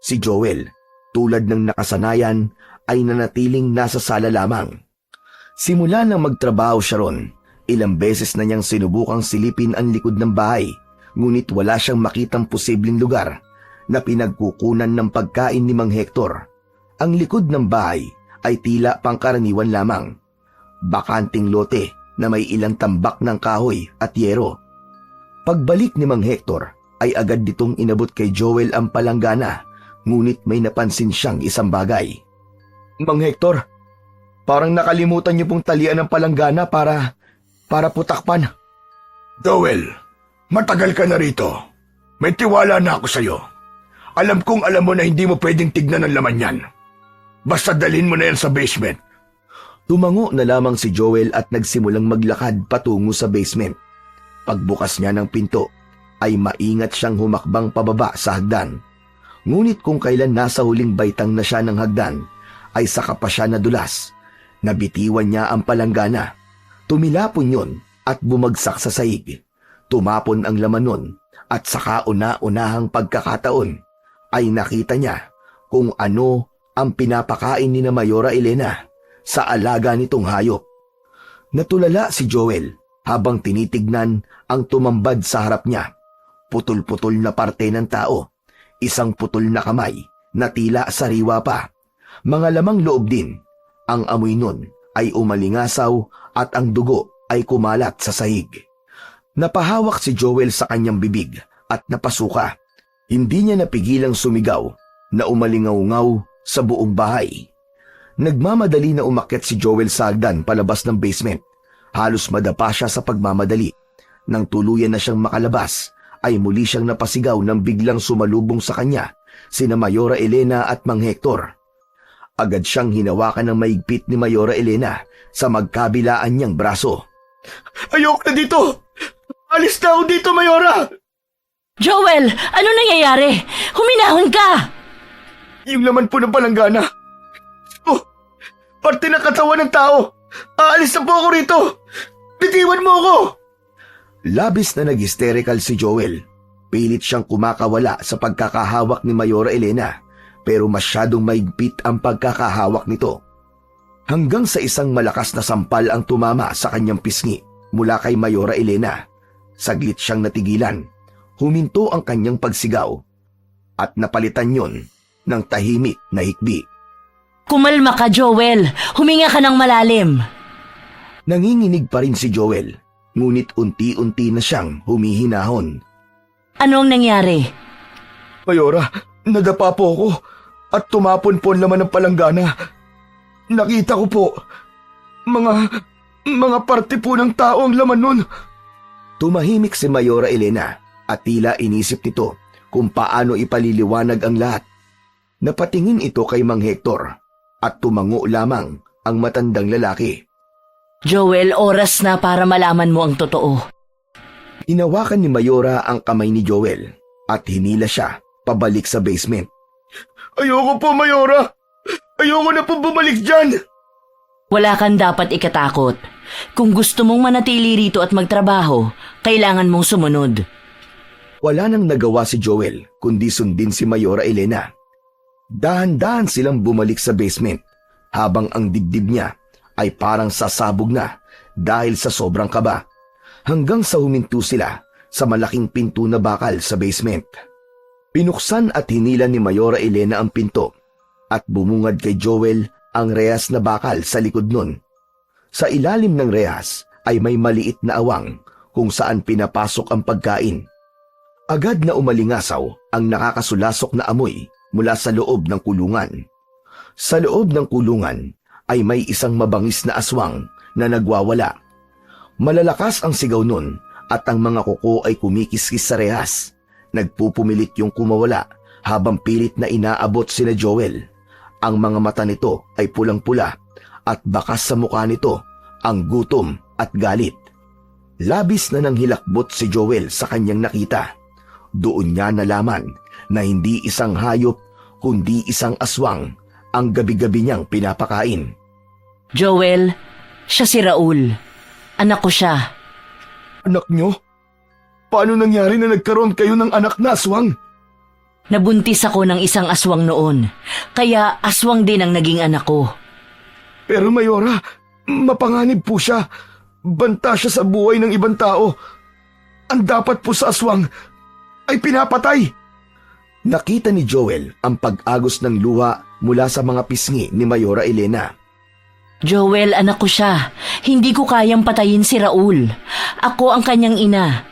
Si Joel, tulad ng nakasanayan, ay nanatiling nasa sala lamang. Simula nang magtrabaho siya ron, ilang beses na niyang sinubukang silipin ang likod ng bahay, ngunit wala siyang makitang posibleng lugar na pinagkukunan ng pagkain ni Mang Hector. Ang likod ng bahay ay tila pangkaraniwan lamang. Bakanting lote na may ilang tambak ng kahoy at yero. Pagbalik ni Mang Hector ay agad ditong inabot kay Joel ang palanggana, ngunit may napansin siyang isang bagay. Mang Hector, parang nakalimutan niyo pong talian ng palanggana para putakpan. Joel, matagal ka na rito. May tiwala na ako sa'yo. Alam kong alam mo na hindi mo pwedeng tignan ang laman yan. Basta dalhin mo na yan sa basement. Tumango na lamang si Joel at nagsimulang maglakad patungo sa basement. Pagbukas niya ng pinto, ay maingat siyang humakbang pababa sa hagdan. Ngunit kung kailan nasa huling baitang na siya ng hagdan, ay saka pa siya nadulas. Nabitiwan niya ang palanggana. Tumilapon yon at bumagsak sa sahig. Tumapon ang laman nun at saka una-unahang pagkakataon ay nakita niya kung ano ang pinapakain ni na Mayora Elena sa alaga nitong hayop. Natulala si Joel habang tinitignan ang tumambad sa harap niya. Putol-putol na parte ng tao, isang putol na kamay na tila sariwa pa. Mga lamang loob din. Ang amoy nun ay umalingasaw at ang dugo ay kumalat sa sahig. Napahawak si Joel sa kanyang bibig at napasuka. Hindi niya napigilang sumigaw na umalingaw-ngaw sa buong bahay. Nagmamadali na umakyat si Joel sa hagdan palabas ng basement. Halos madapa siya sa pagmamadali. Nang tuluyan na siyang makalabas, ay muli siyang napasigaw nang biglang sumalubong sa kanya sina Mayora Elena at Mang Hector. Agad siyang hinawakan ng maigpit ni Mayora Elena sa magkabilaan niyang braso. Ayoko na dito! Alis na ako dito, Mayora! Joel, ano nangyayari? Huminahon ka! Yung laman po ng palanggana. Oh, parte ng katawan ng tao. Aalis na po ako rito. Bitiwan mo ako! Labis na nag-hysterical si Joel. Pilit siyang kumakawala sa pagkakahawak ni Mayora Elena, pero masyadong maigpit ang pagkakahawak nito. Hanggang sa isang malakas na sampal ang tumama sa kanyang pisngi mula kay Mayora Elena. Saglit siyang natigilan, huminto ang kanyang pagsigaw at napalitan yon ng tahimik na hikbi. Kumalma ka, Joel. Huminga ka ng malalim. Nanginginig pa rin si Joel, ngunit unti-unti na siyang humihinahon. Ano ang nangyari? Mayora, nadapa po ako at tumapon po ang laman ng palanggana. Nakita ko po, mga parte po ng tao ang laman nun. Tumahimik si Mayora Elena at tila inisip nito kung paano ipaliliwanag ang lahat. Napatingin ito kay Mang Hector at tumango lamang ang matandang lalaki. Joel, oras na para malaman mo ang totoo. Hinawakan ni Mayora ang kamay ni Joel at hinila siya pabalik sa basement. Ayoko po, Mayora. Ayoko na po bumalik dyan. Wala kang dapat ikatakot. Kung gusto mong manatili rito at magtrabaho, kailangan mong sumunod. Wala nang nagawa si Joel kundi sundin si Mayora Elena. Dahan-dahan silang bumalik sa basement habang ang dibdib niya ay parang sasabog na dahil sa sobrang kaba, hanggang sa huminto sila sa malaking pinto na bakal sa basement. Pinuksan at hinila ni Mayora Elena ang pinto at bumungad kay Joel ang rehas na bakal sa likod nun. Sa ilalim ng rehas ay may maliit na awang kung saan pinapasok ang pagkain. Agad na umalingasaw ang nakakasulasok na amoy mula sa loob ng kulungan. Sa loob ng kulungan ay may isang mabangis na aswang na nagwawala. Malalakas ang sigaw nun at ang mga kuko ay kumikiskis sa rehas. Nagpupumilit yung kumawala habang pilit na inaabot sina Joel. Ang mga mata nito ay pulang-pula at bakas sa mukha nito ang gutom at galit. Labis na nang hilakbot si Joel sa kanyang nakita. Doon niya nalaman na hindi isang hayop kundi isang aswang ang gabi-gabi niyang pinapakain. Joel, siya si Raul. Anak ko siya. Anak nyo? Paano nangyari na nagkaroon kayo ng anak na aswang? Nabuntis ako ng isang aswang noon, kaya aswang din ang naging anak ko. Pero Mayora, mapanganib po siya. Banta siya sa buhay ng ibang tao. Ang dapat po sa aswang ay pinapatay. Nakita ni Joel ang pag-agos ng luha mula sa mga pisngi ni Mayora Elena. Joel, anak ko siya. Hindi ko kayang patayin si Raul. Ako ang kanyang ina.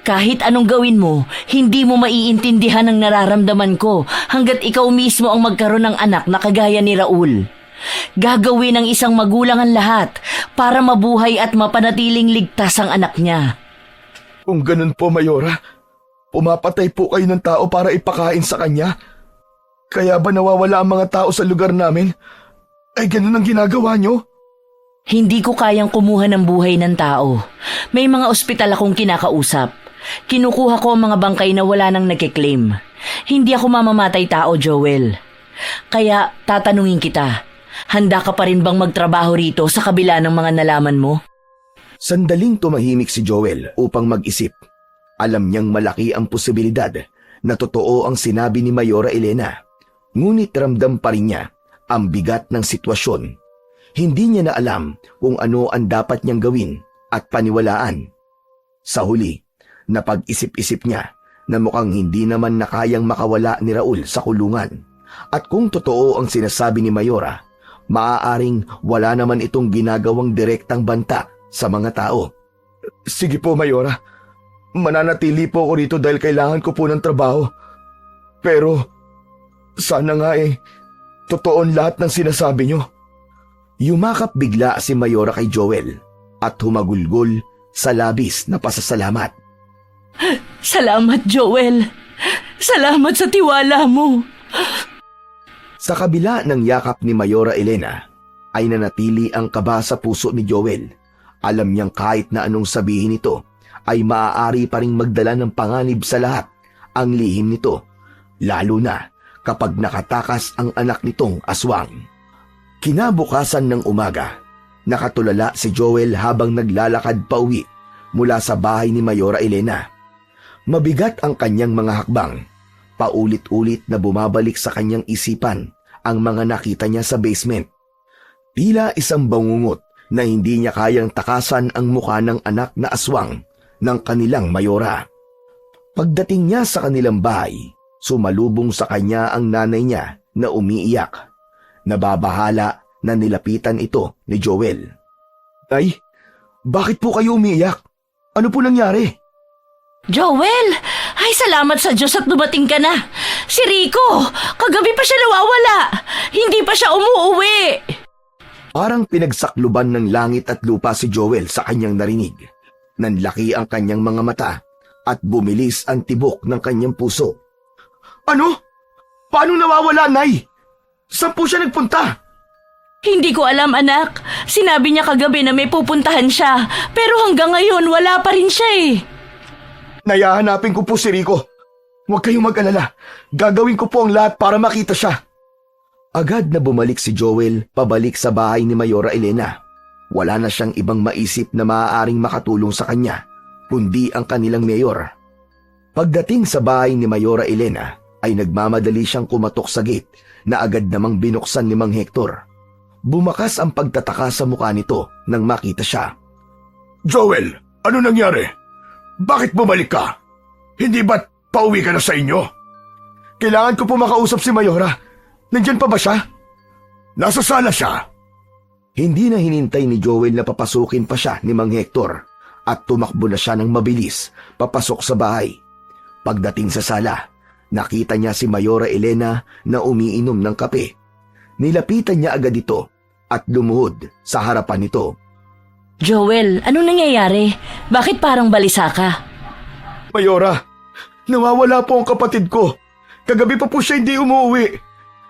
Kahit anong gawin mo, hindi mo maiintindihan ang nararamdaman ko hanggat ikaw mismo ang magkaroon ng anak na kagaya ni Raul. Gagawin ng isang magulang ang lahat para mabuhay at mapanatiling ligtas ang anak niya. Kung ganun po, Mayora, pumapatay po kayo ng tao para ipakain sa kanya? Kaya ba nawawala ang mga tao sa lugar namin? Ay ganun ang ginagawa nyo? Hindi ko kayang kumuha ng buhay ng tao. May mga ospital akong kinakausap. Kinukuha ko ang mga bangkay na wala nang nagkiklaim. Hindi ako mamamatay tao, Joel. Kaya tatanungin kita, handa ka pa rin bang magtrabaho rito sa kabila ng mga nalaman mo? Sandaling tumahimik si Joel upang mag-isip. Alam niyang malaki ang posibilidad na totoo ang sinabi ni Mayora Elena. Ngunit ramdam pa rin niya ang bigat ng sitwasyon. Hindi niya na alam kung ano ang dapat niyang gawin at paniwalaan. Sa huli, napag-isip-isip niya na mukhang hindi naman na kayang makawala ni Raul sa kulungan. At kung totoo ang sinasabi ni Mayora, maaaring wala naman itong ginagawang direktang banta sa mga tao. Sige po, Mayora. Mananatili po ako rito dahil kailangan ko po ng trabaho. Pero, sana nga totoo lahat ng sinasabi nyo. Yumakap bigla si Mayora kay Joel at humagulgol sa labis na pasasalamat. Salamat, Joel. Salamat sa tiwala mo. Sa kabila ng yakap ni Mayora Elena, ay nanatili ang kaba sa puso ni Joel. Alam niyang kahit na anong sabihin nito, ay maaari pa ring magdala ng panganib sa lahat ang lihim nito, lalo na kapag nakatakas ang anak nitong aswang. Kinabukasan ng umaga, nakatulala si Joel habang naglalakad pauwi mula sa bahay ni Mayora Elena. Mabigat ang kanyang mga hakbang, Paulit-ulit na bumabalik sa kanyang isipan ang mga nakita niya sa basement. Tila isang bangungot na hindi niya kayang takasan ang mukha ng anak na aswang ng kanilang mayora. Pagdating niya sa kanilang bahay, sumalubong sa kanya ang nanay niya na umiiyak. Nababahala na nilapitan ito ni Joel. Nay, bakit po kayo umiiyak? Ano po nangyari? Joel! Ay, salamat sa Diyos at dumating ka na. Si Rico, kagabi pa siya nawawala. Hindi pa siya umuuwi. Parang pinagsakluban ng langit at lupa si Joel sa kanyang narinig. Nanlaki ang kanyang mga mata at bumilis ang tibok ng kanyang puso. Ano? Paano nawawala, Nay? Saan po siya nagpunta? Hindi ko alam, anak. Sinabi niya kagabi na may pupuntahan siya. Pero hanggang ngayon, wala pa rin siya eh. Nayahanapin ko po si Rico. Huwag kayong mag-alala. Gagawin ko po ang lahat para makita siya. Agad na bumalik si Joel pabalik sa bahay ni Mayora Elena. Wala na siyang ibang maisip na maaaring makatulong sa kanya, kundi ang kanilang mayor. Pagdating sa bahay ni Mayora Elena, ay nagmamadali siyang kumatok sa gate na agad namang binuksan ni Mang Hector. Bumakas ang pagtataka sa mukha nito nang makita siya. Joel, ano nangyari? Bakit bumalik ka? Hindi ba't pauwi ka na sa inyo? Kailangan ko po makausap si Mayora. Nandyan pa ba siya? Nasa sala siya. Hindi na hinintay ni Joel na papasukin pa siya ni Mang Hector at tumakbo na siya ng mabilis papasok sa bahay. Pagdating sa sala, nakita niya si Mayora Elena na umiinom ng kape. Nilapitan niya agad ito at lumuhod sa harapan nito. Joel, anong nangyayari? Bakit parang balisa ka? Mayora, nawawala po ang kapatid ko. Kagabi pa po siya hindi umuwi.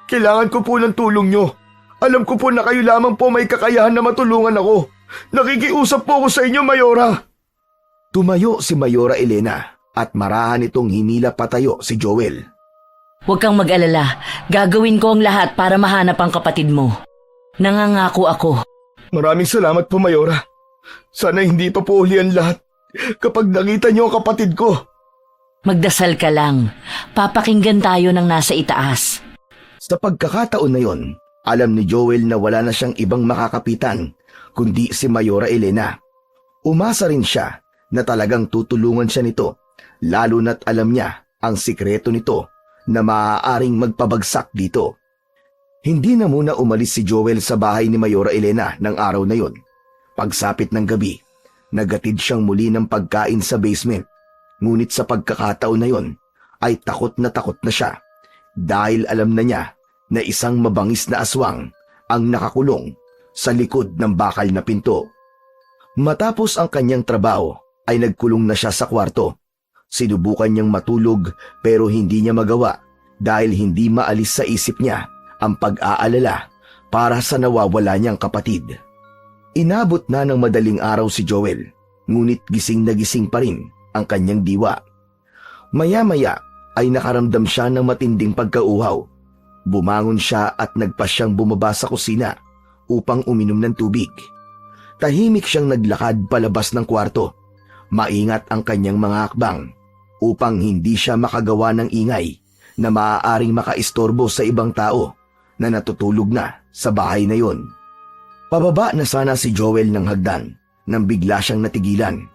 Kailangan ko po ng tulong nyo. Alam ko po na kayo lamang po may kakayahan na matulungan ako. Nakikiusap po ako sa inyo, Mayora. Tumayo si Mayora Elena at marahan itong hinila patayo si Joel. Huwag kang mag-alala. Gagawin ko ang lahat para mahanap ang kapatid mo. Nangangako ako. Maraming salamat po, Mayora. Sana hindi pa po uli ang lahat kapag nakita niyo ang kapatid ko. Magdasal ka lang. Papakinggan tayo ng nasa itaas. Sa pagkakataon na yon, alam ni Joel na wala na siyang ibang makakapitan kundi si Mayora Elena. Umasa rin siya na talagang tutulungan siya nito, lalo na't alam niya ang sikreto nito na maaaring magpabagsak dito. Hindi na muna umalis si Joel sa bahay ni Mayora Elena ng araw na yon. Pagsapit ng gabi, nagatid siyang muli ng pagkain sa basement. Ngunit sa pagkakataon na yon, ay takot na siya dahil alam na niya na isang mabangis na aswang ang nakakulong sa likod ng bakal na pinto. Matapos ang kanyang trabaho ay nagkulong na siya sa kwarto. Sinubukan niyang matulog pero hindi niya magawa dahil hindi maalis sa isip niya ang pag-aalala para sa nawawala niyang kapatid. Inabot na ng madaling araw si Joel, ngunit gising na gising pa rin ang kanyang diwa. Maya-maya ay nakaramdam siya ng matinding pagkauhaw. Bumangon siya at nagpasyang bumaba sa kusina upang uminom ng tubig. Tahimik siyang naglakad palabas ng kwarto. Maingat ang kanyang mga hakbang upang hindi siya makagawa ng ingay na maaaring makaistorbo sa ibang tao na natutulog na sa bahay na yon. Pababa na sana si Joel ng hagdan nang bigla siyang natigilan.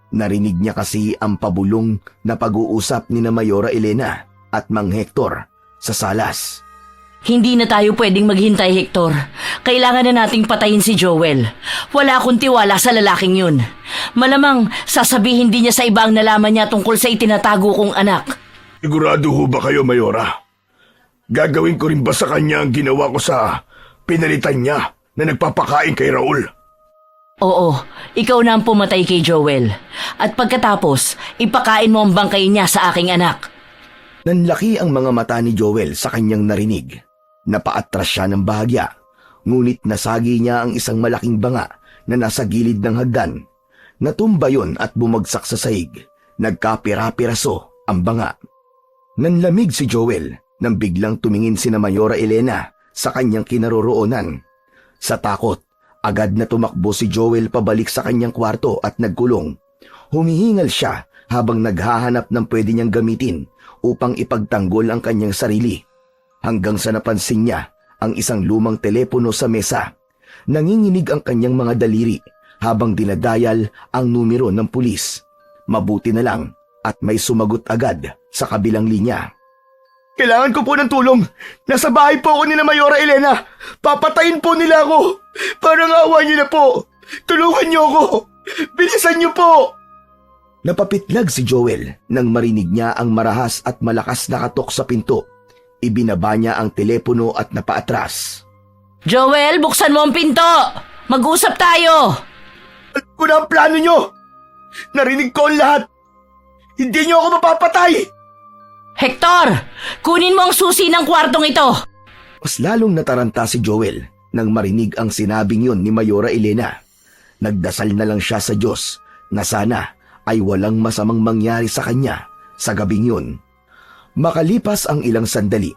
Narinig niya kasi ang pabulong na pag-uusap ni na Mayora Elena at Mang Hector sa salas. Hindi na tayo pwedeng maghintay, Hector. Kailangan na nating patayin si Joel. Wala akong tiwala sa lalaking yun. Malamang sasabihin din niya sa iba ang nalaman niya tungkol sa itinatago kong anak. Sigurado ho ba kayo, Mayora? Gagawin ko rin ba sa kanya ang ginawa ko sa pinalitan niya na nagpapakain kay Raul? Oo, ikaw na ang pumatay kay Joel. At pagkatapos, ipakain mo ang bangkay niya sa aking anak. Nanlaki ang mga mata ni Joel sa kanyang narinig. Napaatras siya ng bahagya, ngunit nasagi niya ang isang malaking banga na nasa gilid ng hagdan. Natumba yon at bumagsak sa sahig. Nagkapira-piraso ang banga. Nanlamig si Joel nang biglang tumingin sina Mayora Elena sa kanyang kinaroroonan. Sa takot, agad na tumakbo si Joel pabalik sa kanyang kwarto at nagkulong. Humihingal siya habang naghahanap ng pwede niyang gamitin upang ipagtanggol ang kanyang sarili. Hanggang sa napansin niya ang isang lumang telepono sa mesa. Nanginginig ang kanyang mga daliri habang dinadayal ang numero ng pulis. Mabuti na lang at may sumagot agad sa kabilang linya. Kailangan ko po ng tulong. Nasa bahay po ako nila Mayora Elena. Papatayin po nila ako. Parang awa niyo na po. Tulungan niyo ako. Bilisan niyo po. Napapitlag si Joel nang marinig niya ang marahas at malakas na katok sa pinto. Ibinaba niya ang telepono at napaatras. Joel, buksan mo ang pinto! Mag-usap tayo! Alam ko na ang plano niyo. Narinig ko ang lahat. Hindi niyo ako mapapatay. Hector, kunin mo ang susi ng kwartong ito! Mas lalong nataranta si Joel nang marinig ang sinabing yon ni Mayora Elena. Nagdasal na lang siya sa Diyos na sana ay walang masamang mangyari sa kanya sa gabing yun. Makalipas ang ilang sandali,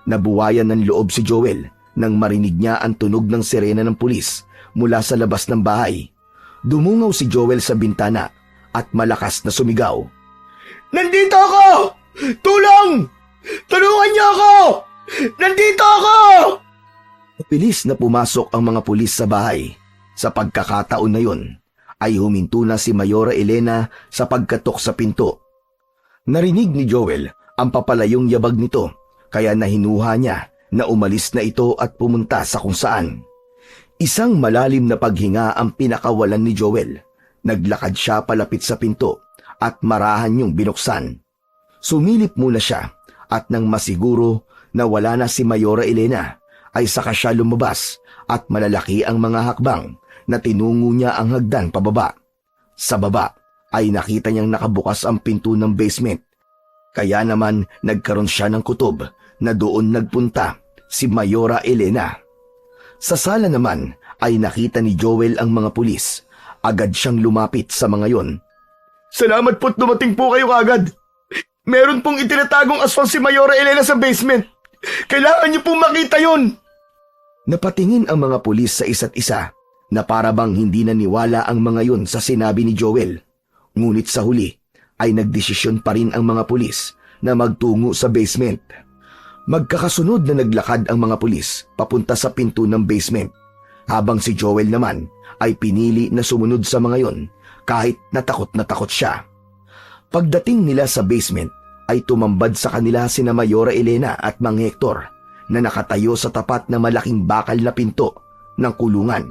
nabuwayan ng loob si Joel nang marinig niya ang tunog ng sirena ng pulis mula sa labas ng bahay. Dumungaw si Joel sa bintana at malakas na sumigaw. Nandito ako! Tulong! Tulungan niyo ako! Nandito ako! Mabilis na pumasok ang mga pulis sa bahay. Sa pagkakataon na yun, ay huminto na si Mayora Elena sa pagkatok sa pinto. Narinig ni Joel ang papalayong yabag nito, kaya nahinuha niya na umalis na ito at pumunta sa kung saan. Isang malalim na paghinga ang pinakawalan ni Joel. Naglakad siya palapit sa pinto at marahan niyong binuksan. Sumilip muna siya at nang masiguro na wala na si Mayora Elena, ay saka siya lumabas at malalaki ang mga hakbang na tinungo niya ang hagdan pababa. Sa baba ay nakita niyang nakabukas ang pinto ng basement. Kaya naman nagkaroon siya ng kutob na doon nagpunta si Mayora Elena. Sa sala naman ay nakita ni Joel ang mga pulis. Agad siyang lumapit sa mga yon. Salamat po't dumating po kayo kagad. Meron pong itinatagong aswang si Mayora Elena sa basement. Kailangan niyo pong makita yon. Napatingin ang mga pulis sa isa't isa na parabang hindi naniwala ang mga yon sa sinabi ni Joel. Ngunit sa huli ay nagdesisyon pa rin ang mga pulis na magtungo sa basement. Magkakasunod na naglakad ang mga pulis papunta sa pinto ng basement, habang si Joel naman ay pinili na sumunod sa mga yon kahit natakot siya. Pagdating nila sa basement ay tumambad sa kanila sina Mayora Elena at Mang Hector na nakatayo sa tapat na malaking bakal na pinto ng kulungan.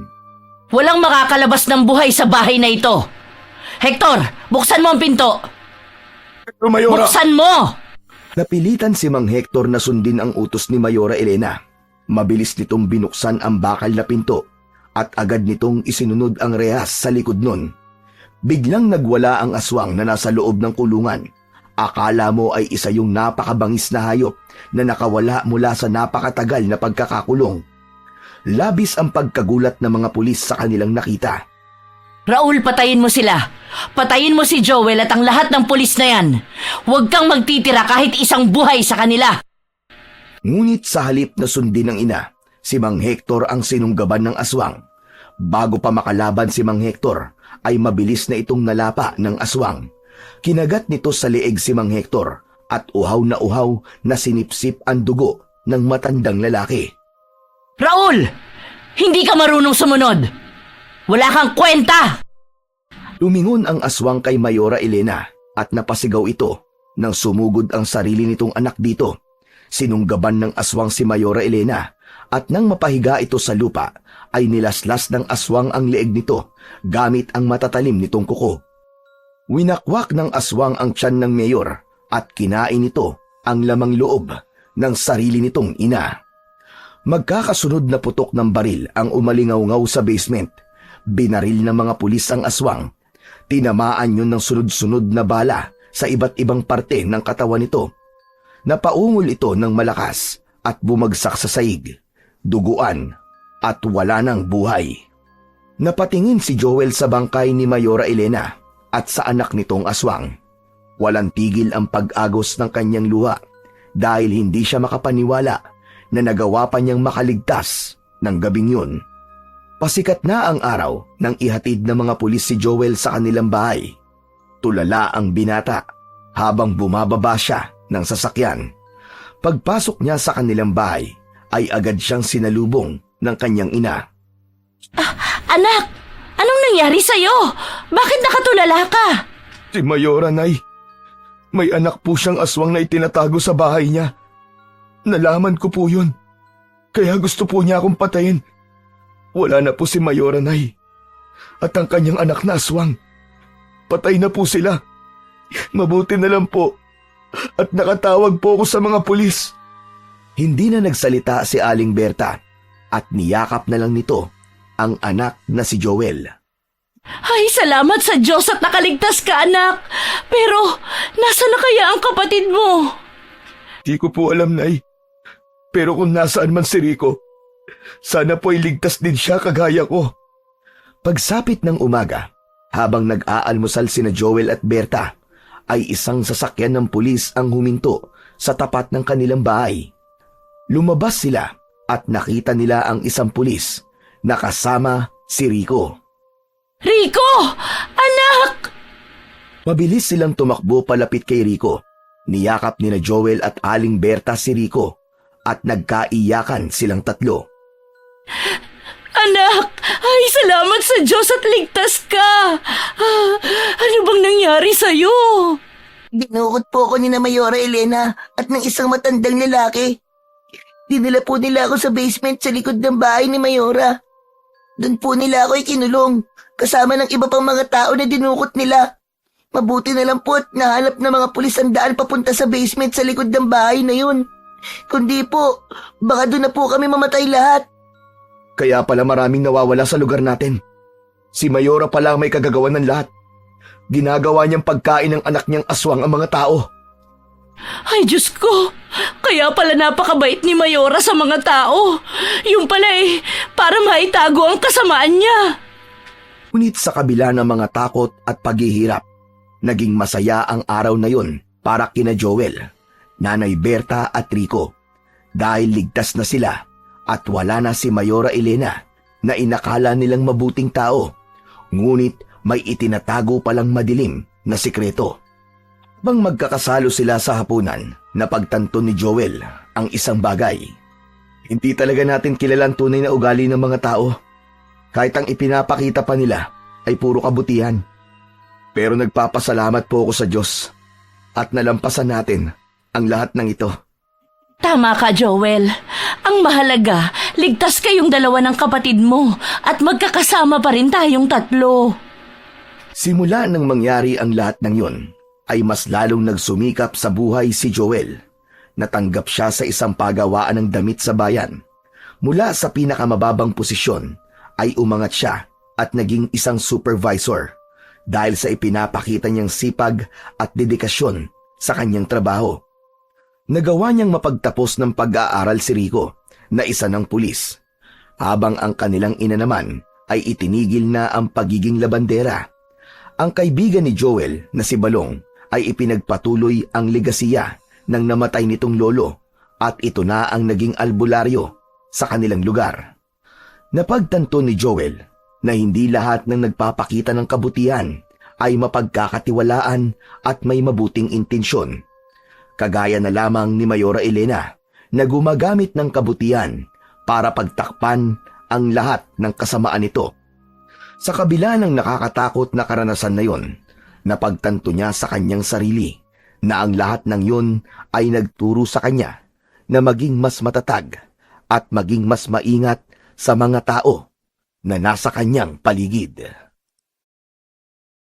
Walang makakalabas ng buhay sa bahay na ito! Hector, buksan mo ang pinto! Pero Mayora, Buksan mo! Napilitan si Mang Hector na sundin ang utos ni Mayora Elena. Mabilis nitong binuksan ang bakal na pinto at agad nitong isinunod ang rehas sa likod nun. Biglang nagwala ang aswang na nasa loob ng kulungan. Akala mo ay isa yung napakabangis na hayop na nakawala mula sa napakatagal na pagkakakulong. Labis ang pagkagulat ng mga pulis sa kanilang nakita. Raul, patayin mo sila. Patayin mo si Joel at ang lahat ng pulis na yan. Huwag kang magtitira kahit isang buhay sa kanila. Ngunit sa halip na sundin ng ina, si Mang Hector ang sinunggaban ng aswang. Bago pa makalaban si Mang Hector, ay mabilis na itong nalapa ng aswang. Kinagat nito sa leeg si Mang Hector at uhaw na sinipsip ang dugo ng matandang lalaki. Raul! Hindi ka marunong sumunod! Wala kang kwenta! Lumingon ang aswang kay Mayora Elena at napasigaw ito nang sumugod ang sarili nitong anak dito. Sinunggaban ng aswang si Mayora Elena at nang mapahiga ito sa lupa ay nilaslas ng aswang ang leeg nito gamit ang matatalim nitong kuko. Winakwak ng aswang ang tiyan ng mayor at kinain nito ang lamang loob ng sarili nitong ina. Magkakasunod na putok ng baril ang umalingaw-ngaw sa basement. Binaril ng mga pulis ang aswang. Tinamaan yun ng sunod-sunod na bala sa iba't ibang parte ng katawan nito. Napaungol ito ng malakas at bumagsak sa saig, duguan at wala ng buhay. Napatingin si Joel sa bangkay ni Mayora Elena at sa anak nitong aswang. Walang tigil ang pag-agos ng kanyang luha dahil hindi siya makapaniwala na nagawa pa niyang makaligtas ng gabing yun. Pasikat na ang araw nang ihatid ng mga pulis si Joel sa kanilang bahay. Tulala ang binata habang bumababa siya ng sasakyan. Pagpasok niya sa kanilang bahay, ay agad siyang sinalubong ng kanyang ina. Anak, anong nangyari sa'yo? Bakit nakatulala ka? Si Mayora, Nay. May anak po siyang aswang na itinatago sa bahay niya. Nalaman ko po yun. Kaya gusto po niya akong patayin. Wala na po si Mayora, Nay. At ang kanyang anak na aswang. Patay na po sila. Mabuti na lang po. At nakatawag po ako sa mga pulis. Hindi na nagsalita si Aling Berta at niyakap na lang nito ang anak na si Joel. Ay, salamat sa Diyos at nakaligtas ka, anak. Pero, nasa na kaya ang kapatid mo? Di ko po alam, Nay. Pero kung nasaan man si Rico, sana po iligtas din siya kagaya ko. Pagsapit ng umaga, habang nag-aalmusal sina Joel at Berta, ay isang sasakyan ng pulis ang huminto sa tapat ng kanilang bahay. Lumabas sila at nakita nila ang isang pulis na kasama si Rico. Rico! Anak! Mabilis silang tumakbo palapit kay Rico. Niyakap nina Joel at Aling Berta si Rico at nagkaiyakan silang tatlo. Anak! Ay, salamat sa Diyos at ligtas ka! Ano bang nangyari sa'yo? Dinukot po ako ni na Mayora Elena at ng isang matandang lalaki. Dinala po nila ako sa basement sa likod ng bahay ni Mayora. Doon po nila ako ikinulong, kasama ng iba pang mga tao na dinukot nila. Mabuti na lang po at nahanap ng mga pulis ang daan papunta sa basement sa likod ng bahay na yun. Kundi po, baka doon na po kami mamatay lahat. Kaya pala maraming nawawala sa lugar natin. Si Mayora pala ang may kagagawan ng lahat. Ginagawa niyang pagkain ng anak niyang aswang ang mga tao. Ay, Diyos ko! Kaya pala napakabait ni Mayora sa mga tao. Yung pala para maitago ang kasamaan niya. Ngunit sa kabila ng mga takot at paghihirap, naging masaya ang araw na yun para kina Joel, Nanay Berta at Rico. Dahil ligtas na sila at wala na si Mayora Elena na inakala nilang mabuting tao. Ngunit may itinatago palang madilim na sikreto. Bang magkakasalo sila sa hapunan, napagtanto ni Joel ang isang bagay. Hindi talaga natin kilala ang tunay na ugali ng mga tao. Kahit ang ipinapakita pa nila ay puro kabutihan. Pero nagpapasalamat po ako sa Diyos at nalampasan natin ang lahat ng ito. Tama ka, Joel. Ang mahalaga, ligtas kayong dalawa ng kapatid mo at magkakasama pa rin tayong tatlo. Simula nang mangyari ang lahat ng yon, ay mas lalong nagsumikap sa buhay si Joel. Natanggap siya sa isang pagawaan ng damit sa bayan. Mula sa pinakamababang posisyon, ay umangat siya at naging isang supervisor dahil sa ipinapakita niyang sipag at dedikasyon sa kanyang trabaho. Nagawa niyang mapagtapos ng pag-aaral si Rico na isa ng pulis, habang ang kanilang ina naman ay itinigil na ang pagiging labandera. Ang kaibigan ni Joel na si Balong ay ipinagpatuloy ang legasiya ng namatay nitong lolo at ito na ang naging albularyo sa kanilang lugar. Napagtanto ni Joel na hindi lahat ng nagpapakita ng kabutihan ay mapagkakatiwalaan at may mabuting intensyon. Kagaya na lamang ni Mayora Elena na gumagamit ng kabutihan para pagtakpan ang lahat ng kasamaan nito. Sa kabila ng nakakatakot na karanasan na yon, napagtanto niya sa kanyang sarili na ang lahat ng yon ay nagturo sa kanya na maging mas matatag at maging mas maingat sa mga tao na nasa kanyang paligid.